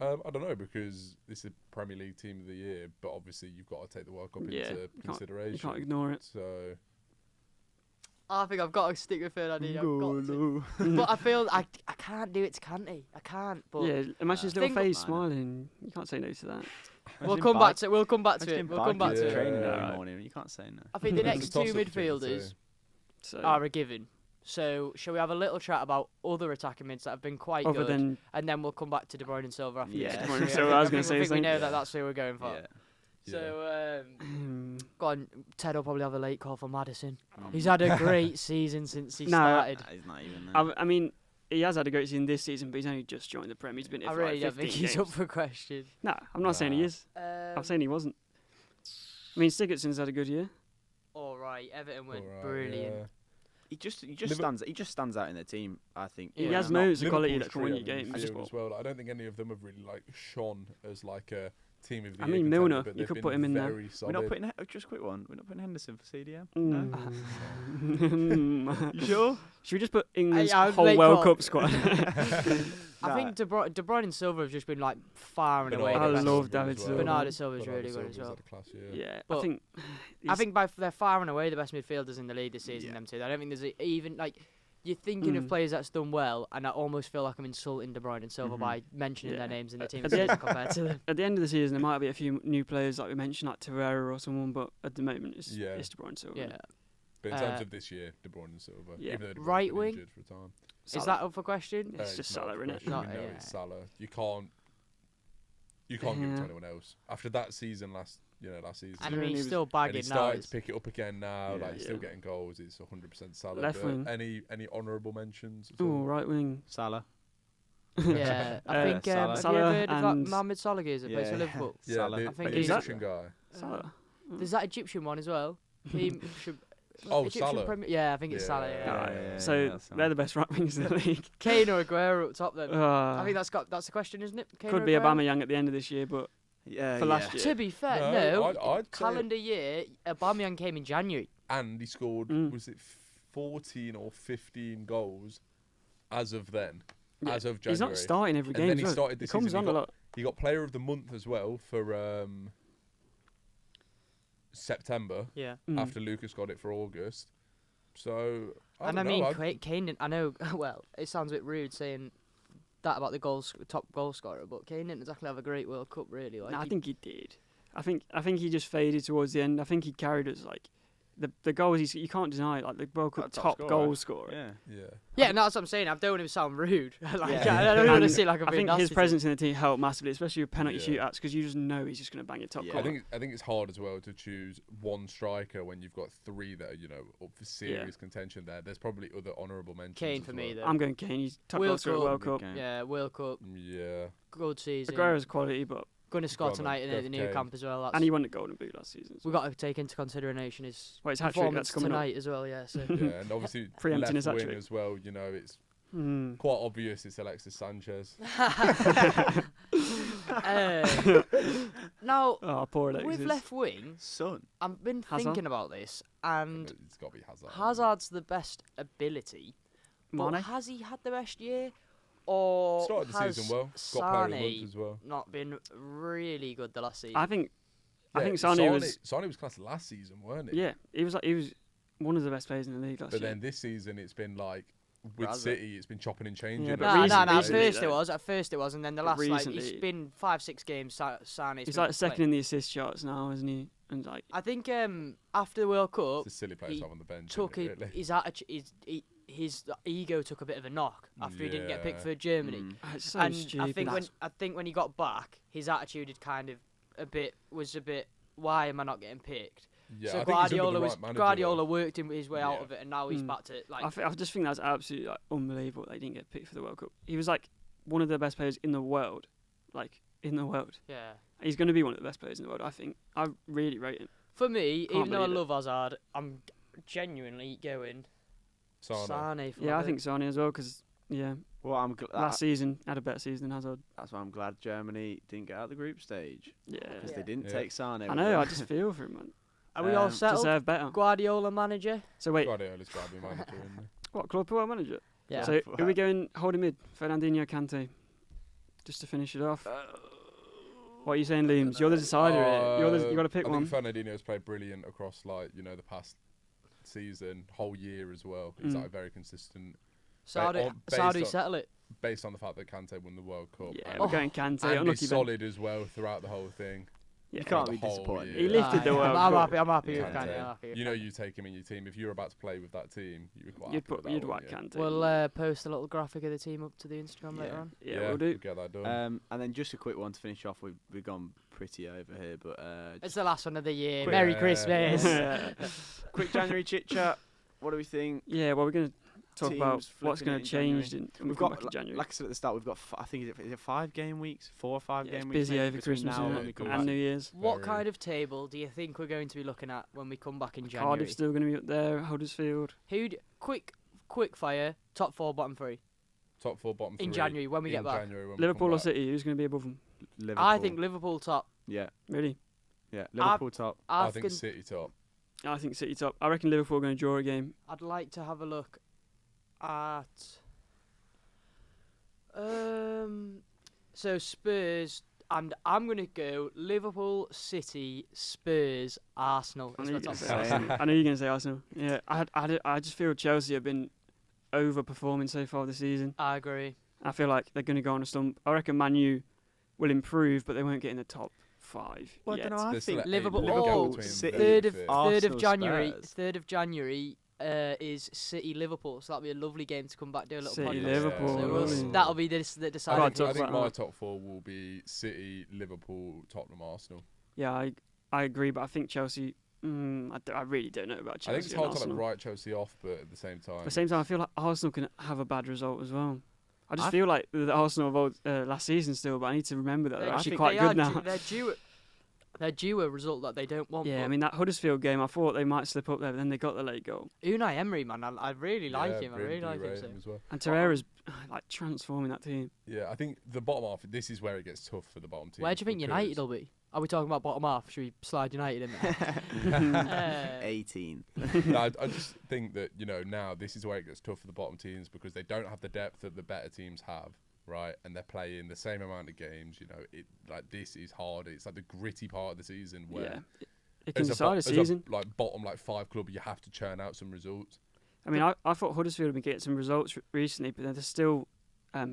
I don't know, because this is Premier League team of the year, but obviously you've got to take the World Cup Yeah, into You can't consideration. ignore it. So I think I've got to stick with Fernandinho. I've got to. But I feel I can't do it to Kante. I can't. But Yeah, imagine his little think- face Mine. smiling. You can't say no to that. we'll Imagine come bike- back to it. We'll come back to imagine it. We'll come back biking to to it. training Alright. every morning. You can't say no. I think the It's next a two toss-up between the midfielders two. So are a given. So shall we have a little chat about other attacking mids that have been quite other good, than and then we'll come back to De Bruyne and Silva after Yeah, this. De Bruyne and I Silva, think- I was I gonna think- say I the think we same. know that that's who we're going for. Yeah. So Hmm. go on, Ted will probably have a late call for Madison. He's had a great season since he No, started. Nah, he's not even there. I mean, he has had a great season this season, but he's only just joined the Prem. He's been here I for really like don't 15 think he's games. up for question. No, I'm not saying he Nah. is. I'm saying he wasn't. I mean, Sigurdsson's had a good year. All right, Everton went Alright, brilliant. yeah. He just Liver- stands out in the team. I think. He He has Not- moments of quality Liverpool's that can win you trio in games. midfield as well. Like, I don't think any of them have really like shone as like a team of the I year. mean, contender, Milner, but you they've could been put him in there. very We're solid. not putting just a quick one. We're not putting Henderson for CDM. Mm. You sure? Should we just put England's I would whole make World call. Cup squad? I think De Bruyne and Silva have just been like far and away. I the best. love David as Silva. Bernardo Silva's Bernardo really good as Silva's well. had a class year. Yeah, I But think. I think they're far and away the best midfielders in the league this season. Yeah. Them two. I don't think there's even like you're thinking of Mm. players that's done well, and I almost feel like I'm insulting De Bruyne and Silva Mhm. by mentioning their Yeah. names in the At team the end- compared to them. At the end of the season, there might be a few new players like we mentioned, like Torreira or someone, but at the moment, it's Yeah. De Bruyne Silva. Yeah. But in terms Uh, of this year, De Bruyne and Silva, Yeah. even though De Bruyne's Right been wing? injured for a time. Is Salah. that up for question? It's just not Salah, a innit? question. Not- We know yeah. it's Salah. You can't give it to Yeah. anyone else. After that season last season. And I mean, he he's was- still And bagging he's now. starting to pick it up again now. Yeah. Like he's still Yeah. getting goals. It's 100% Salah. Left but wing. Any honourable mentions? at Oh, all? right wing. Salah. Yeah, I think. Salah. Have you Salah ever heard of that and- Mohamed Salah guy that plays for Yeah. Liverpool? Yeah, Salah. the I think he's- Egyptian guy. Salah. There's that Egyptian one as well. He should. Oh, Egyptian Salah. Yeah, I think it's Yeah. Salah. Yeah. Alright, yeah, so that's they're the best right wings in the league. Kane or Aguero up top then. I think Uh, that's the question, isn't it? Kane could or be Aguero? Aubameyang at the end of this year, but Yeah. For last year. To be fair, No, no. I'd say- calendar year, Aubameyang came in January. and he scored was it 14 or 15 goals as of then, as of January. He's not starting every game. And then he started this comes season. on a lot. He got Player of the Month as well for September Yeah. after Lucas got it for August. So I mean, Kane didn't. I know. Well, it sounds a bit rude saying that about the top goal scorer, but Kane didn't exactly have a great World Cup, really. Like, No, I think he did. I think he just faded towards the end. I think he carried us like the goals. You can't deny it, like the World Cup top goal scorer. Yeah. Yeah, no, that's what I'm saying. I don't want to sound rude. Like, Yeah. I don't want to And seem like I'm I being think his nasty. presence in the team helped massively, especially with penalty Yeah. shootouts, because you just know he's just going to bang it top Yeah. corner. I think it's hard as well to choose one striker when you've got three that are up for serious contention there. There's probably other honourable mentions. Kane as for well. me, though. I'm going Kane. He's top goal World scorer at Cup. World Cup. Game. Yeah, World Cup, Yeah. good season. Aguero's quality, but Going to score Go on then, tonight go in the for new Kane. camp as well. and he won the Golden Boot last season. We've got to take into consideration his Well, his hat-trick, performance that's coming up. tonight as well. Yeah, so Yeah, and obviously Preempting his left wing hat-trick. as well. It's Mm. quite obvious it's Alexis Sanchez. now Oh, poor Alexis. with left wing, Son. I've been Hazard? thinking about this, and It's got to be Hazard. Hazard's the best ability. But Mane? has he had the best year, or Started the has season well. Got Player of the Sane Month as well. not been really good the last season? I think Yeah, Sane was. Sane was class last season, weren't he? Yeah, he was one of the best players in the league last But year. then this season it's been like with Has it? City, it's been chopping and changing. Yeah, a but No, bit. no, no. At recently, first it though. was. At first it was, and then the last he's Recently. been 5-6 games. Sane's He's been like second playing. in the assist charts now, isn't he? And like, I think after the World Cup, It's a silly player he to have on the bench. took isn't it, really? his attitude. His ego took a bit of a knock after he didn't get picked Yeah. for Germany. it's so and stupid. I think when he got back, his attitude had kind of was a bit. Why am I not getting picked? Yeah, So I think he's under the Guardiola right manager, Guardiola though. worked his way out Yeah. of it, and now he's Mm. back to like. I just think that's absolutely like unbelievable. They didn't get picked for the World Cup. He was like one of the best players in the world, like in the world. Yeah. He's going to be one of the best players in the world. I think. I really rate him. For me, Can't even though I believe love Hazard, I'm genuinely going Sane. Sane. For Yeah, my I think Sane as well because Well, I'm glad. last season had a better season than Hazard. That's why I'm glad Germany didn't get out of the group stage Yeah, because Yeah. they didn't Yeah. take Sane. I know. I just feel for him, man. Are we all Um, settled? Deserve better. Guardiola manager. So wait, Guardiola's got to be manager, isn't he? what club world manager? Yeah. So are we going holding mid? Fernandinho, Kante. Just to finish it off. What are you saying, Liams? You're the decider here. You got to pick I one. think Fernandinho's played brilliant across the past season, whole year as well. He's Mm. like very consistent Saudi based on- settle it. based on the fact that Kante won the World Cup. Yeah, and, we're going Kante. and Unlucky he's Ben. solid as well throughout the whole thing. Yeah. You can't the be whole disappointed. year. He lifted the World I'm Cup. happy. I'm happy with Kante. Kante. I'm happy with You know, Kante. you take him in your team. If you're about to play with that team, you'd be quite You'd happy with that, you'd wouldn't whack you? Kante. We'll post a little graphic of the team up to the Instagram later on. yeah, we'll do. Get that done. And then just a quick one to finish off. We've gone pretty over here, but It's the last one of the year. Quick- Merry Yeah. Christmas. quick January chit chat. What do we think? Yeah, well, we're going to talk about Teams what's flipping going it to in January. change when we We've come got back in January. like I said at the start, we've got I think is it 5 game weeks, 4 or 5 Yeah, game it's weeks. busy maybe over between Christmas now isn't when it? we come Good. and back. New Year's. What Very. kind of table do you think we're going to be looking at when we come back in January? Cardiff's still going to be up there. Huddersfield. Quick fire, top 4, bottom 3 Top 4, bottom 3. in January when we get back. January when we Liverpool come or back. City? Who's going to be above them? Liverpool. I think Liverpool top. Yeah, Really? yeah. Liverpool top. I I've think con- City top. I think City top. I reckon Liverpool are going to draw a game. I'd like to have a look at so Spurs, and I'm gonna go Liverpool, City, Spurs, Arsenal. I That's know my you're top gonna say four. Arsenal. I know you're going to say Arsenal. Yeah, I just feel Chelsea have been overperforming so far this season. I agree. I feel like they're going to go on a stump. I reckon Man U will improve, but they won't get in the top 5 Well, I yet. don't know. I There's think still Liverpool- a gap oh, between City- them and Third of fifth. Arsenal, January. Spurs. 3rd of January is City Liverpool. So that'll be a lovely game to come back do a little City, podcast. Liverpool, So lovely. that'll be the I've deciding. got to I talk think about my that. top 4 will be City, Liverpool, Tottenham, Arsenal. Yeah, I agree, but I think Chelsea. I really don't know about Chelsea. I think it's and hard to Arsenal. write Chelsea off, but at the same time, At the same time, I feel like Arsenal can have a bad result as well. I just I- feel like the Arsenal of old, last season still, but I need to remember that they're I actually think quite good now. They're due a result that they don't want. Yeah, but I mean that Huddersfield game, I thought they might slip up there, but then they got the late goal. Unai Emery, man, I really like him. I really do like him. rate So. him as well. And Torreira's like transforming that team. Yeah, I think the bottom half. This is where it gets tough for the bottom team. Where do you think United will be? Are we talking about bottom half? Should we slide United in there? 18. No, I just think that, now this is where it gets tough for the bottom teams because they don't have the depth that the better teams have, right? And they're playing the same amount of games. This is hard. It's like the gritty part of the season where it can decide a season. Bottom 5 club, you have to churn out some results. I mean, I thought Huddersfield would be getting some results recently, but they're still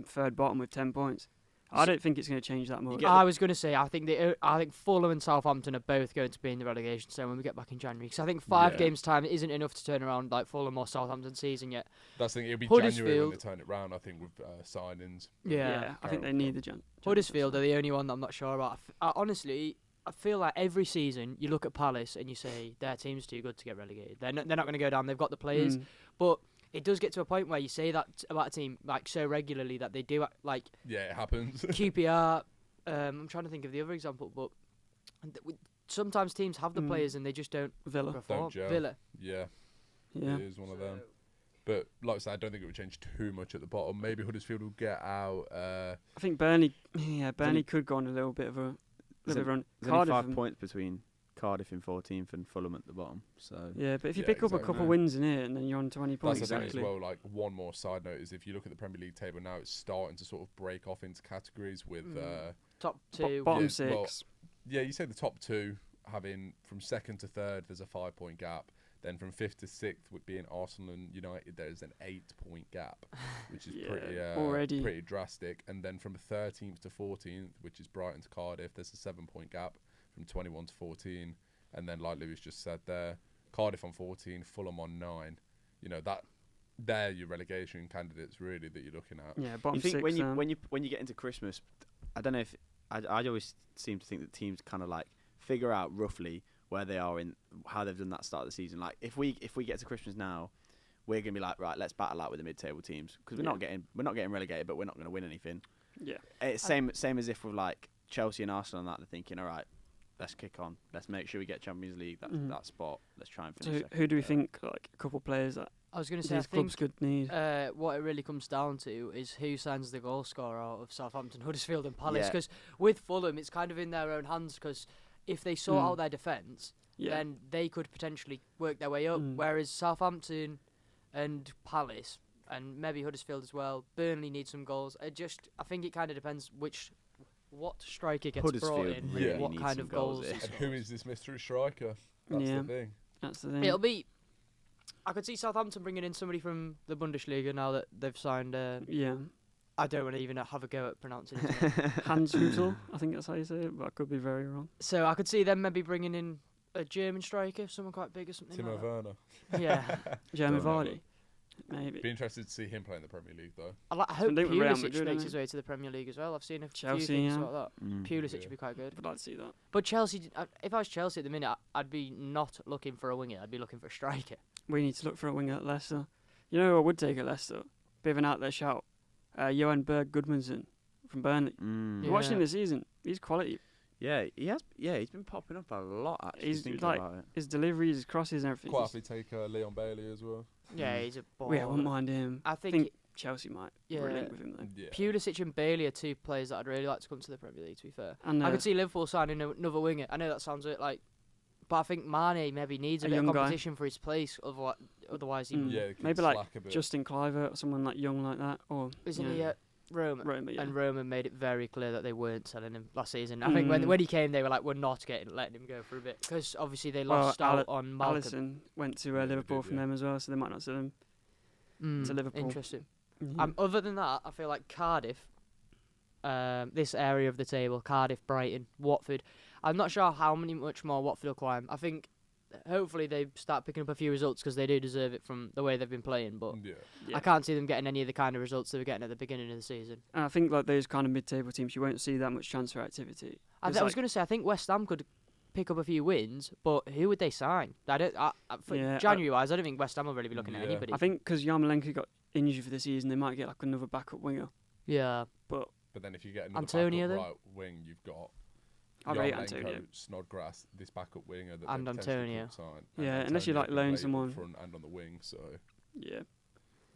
third bottom with 10 points. I don't think it's going to change that much. I was going to say, I think Fulham and Southampton are both going to be in the relegation zone when we get back in January. Because I think 5 games' time isn't enough to turn around like Fulham or Southampton season yet. That's the thing. It'll be January when they turn it round, I think, with signings. Yeah, I think they need the Huddersfield are the only one that I'm not sure about. Honestly, I feel like every season you look at Palace and you say their team's too good to get relegated. They're not going to go down. They've got the players. But it does get to a point where you say that about a team like so regularly that they do it happens. QPR. I'm trying to think of the other example, but sometimes teams have the players and they just don't perform. Don't gel. Villa. Yeah, it is one of them. But like I said, I don't think it would change too much at the bottom. Maybe Huddersfield will get out. I think Burnley could go on a little bit of a run. There's only 5 points between Cardiff in 14th and Fulham at the bottom. So yeah, but if you pick up a couple wins in here and then you're on 20 points. That's the thing as well. Like one more side note is if you look at the Premier League table now, it's starting to sort of break off into categories with top 2, bottom 6. You say the top 2 having from 2nd to 3rd. There's a 5-point gap. Then from 5th to 6th, with being Arsenal and United, there's an 8-point gap, which is pretty drastic. And then from 13th to 14th, which is Brighton to Cardiff, there's a 7-point gap from 21 to 14. And then, like Lewis just said there, Cardiff on 14, Fulham on 9. That they're your relegation candidates really that you're looking at. Yeah, bottom you think 6. when you get into Christmas, I don't know if I always seem to think that teams kind of like figure out roughly where they are in how they've done that start of the season. Like if we get to Christmas now, we're gonna be like, right, let's battle out with the mid-table teams because we're not getting relegated, but we're not gonna win anything. Yeah, it's same as if with like Chelsea and Arsenal and that. They're thinking, all right, let's kick on. Let's make sure we get Champions League that spot. Let's try and finish. So who do we think like a couple of players that I was going to say, these clubs could need? What it really comes down to is who signs the goal scorer out of Southampton, Huddersfield, and Palace. Because with Fulham, it's kind of in their own hands. Because if they sort out their defence, then they could potentially work their way up. Whereas Southampton and Palace, and maybe Huddersfield as well, Burnley need some goals. I think it kind of depends what striker gets brought in, really what kind of goals. And who is this mystery striker? That's the thing. That's the thing. It'll be. I could see Southampton bringing in somebody from the Bundesliga now that they've signed. I don't want to even have a go at pronouncing his name. Hans Hutel, I think that's how you say it, but I could be very wrong. So I could see them maybe bringing in a German striker, someone quite big or something. Timo Werner. Yeah. German Vardy. Maybe. Be interested to see him play in the Premier League though. I hope Pulisic makes his way to the Premier League as well. I've seen a few things like that. Pulisic would be quite good. I'd like to see that. But Chelsea, if I was Chelsea at the minute, I'd be not looking for a winger. I'd be looking for a striker. We need to look for a winger at Leicester. You know who I would take at Leicester? Bit of an out there shout. Johan Berg Gudmundsson from Burnley. Yeah. Watching him this season, he's quality. Yeah, he has. Yeah, he's been popping up a lot. Actually, he's like his deliveries, his crosses, and everything. Quite happy to take Leon Bailey as well. Yeah, he's a baller. Yeah, I wouldn't mind him. I think Chelsea might relink with him though. Yeah. Pulisic and Bailey are two players that I'd really like to come to the Premier League. To be fair, And I could see Liverpool signing another winger. I know that sounds a bit like, but I think Mane maybe needs a bit of competition for his place. Otherwise, he maybe like Justin Kluivert or someone like young like that. Or isn't he at Roma? Yeah. And Roma made it very clear that they weren't selling him last season. I think when he came, they were like, we're not letting him go for a bit because obviously they lost out on Malcolm. Alisson went to Liverpool from them as well, so they might not sell him to Liverpool. Interesting. Other than that, I feel like Cardiff, this area of the table, Cardiff, Brighton, Watford. I'm not sure how much more Watford will climb. I think hopefully they start picking up a few results because they do deserve it from the way they've been playing. But I can't see them getting any of the kind of results they were getting at the beginning of the season. And I think like those kind of mid-table teams, you won't see that much transfer activity. I was going to say, I think West Ham could pick up a few wins, but who would they sign? January-wise, I don't think West Ham will really be looking at anybody. I think because Yarmolenko got injured for the season, they might get like another backup winger. Yeah. But then if you get another Antonio, backup right wing, you've got Yarmolenko, Snodgrass, this backup winger that and Antonio. Could sign. Yeah, unless you like loan someone front and on the wing. So yeah.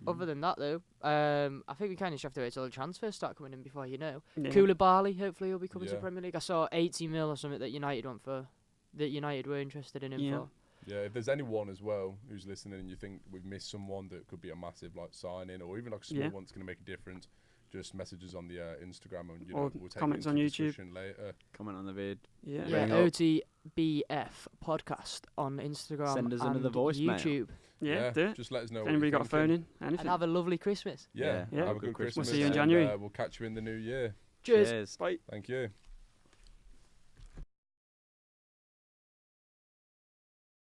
Other than that, though, I think we kind of just have to wait till the transfers start coming in before you know. Yeah. Koulibaly, hopefully he'll be coming to Yeah. Premier League. I saw 80 mil or something that United went for. That United were interested in him Yeah. for. Yeah, if there's anyone as well who's listening and you think we've missed someone that could be a massive like sign-in or even like a small Yeah. one that's going to make a difference, just message us on the Instagram and Or we'll take comments it on into YouTube. discussion later. Comment on the vid. Yeah. Yeah, Ring up. OTBF podcast on Instagram Send us and another voicemail. YouTube. Yeah, do it. Just let us know. If what anybody you're got a phone thinking. in, anything. And have a lovely Christmas. Yeah, Yeah. have a good Christmas. We'll see you in and, January. We'll catch you in the new year. Cheers. Cheers. Bye. Thank you.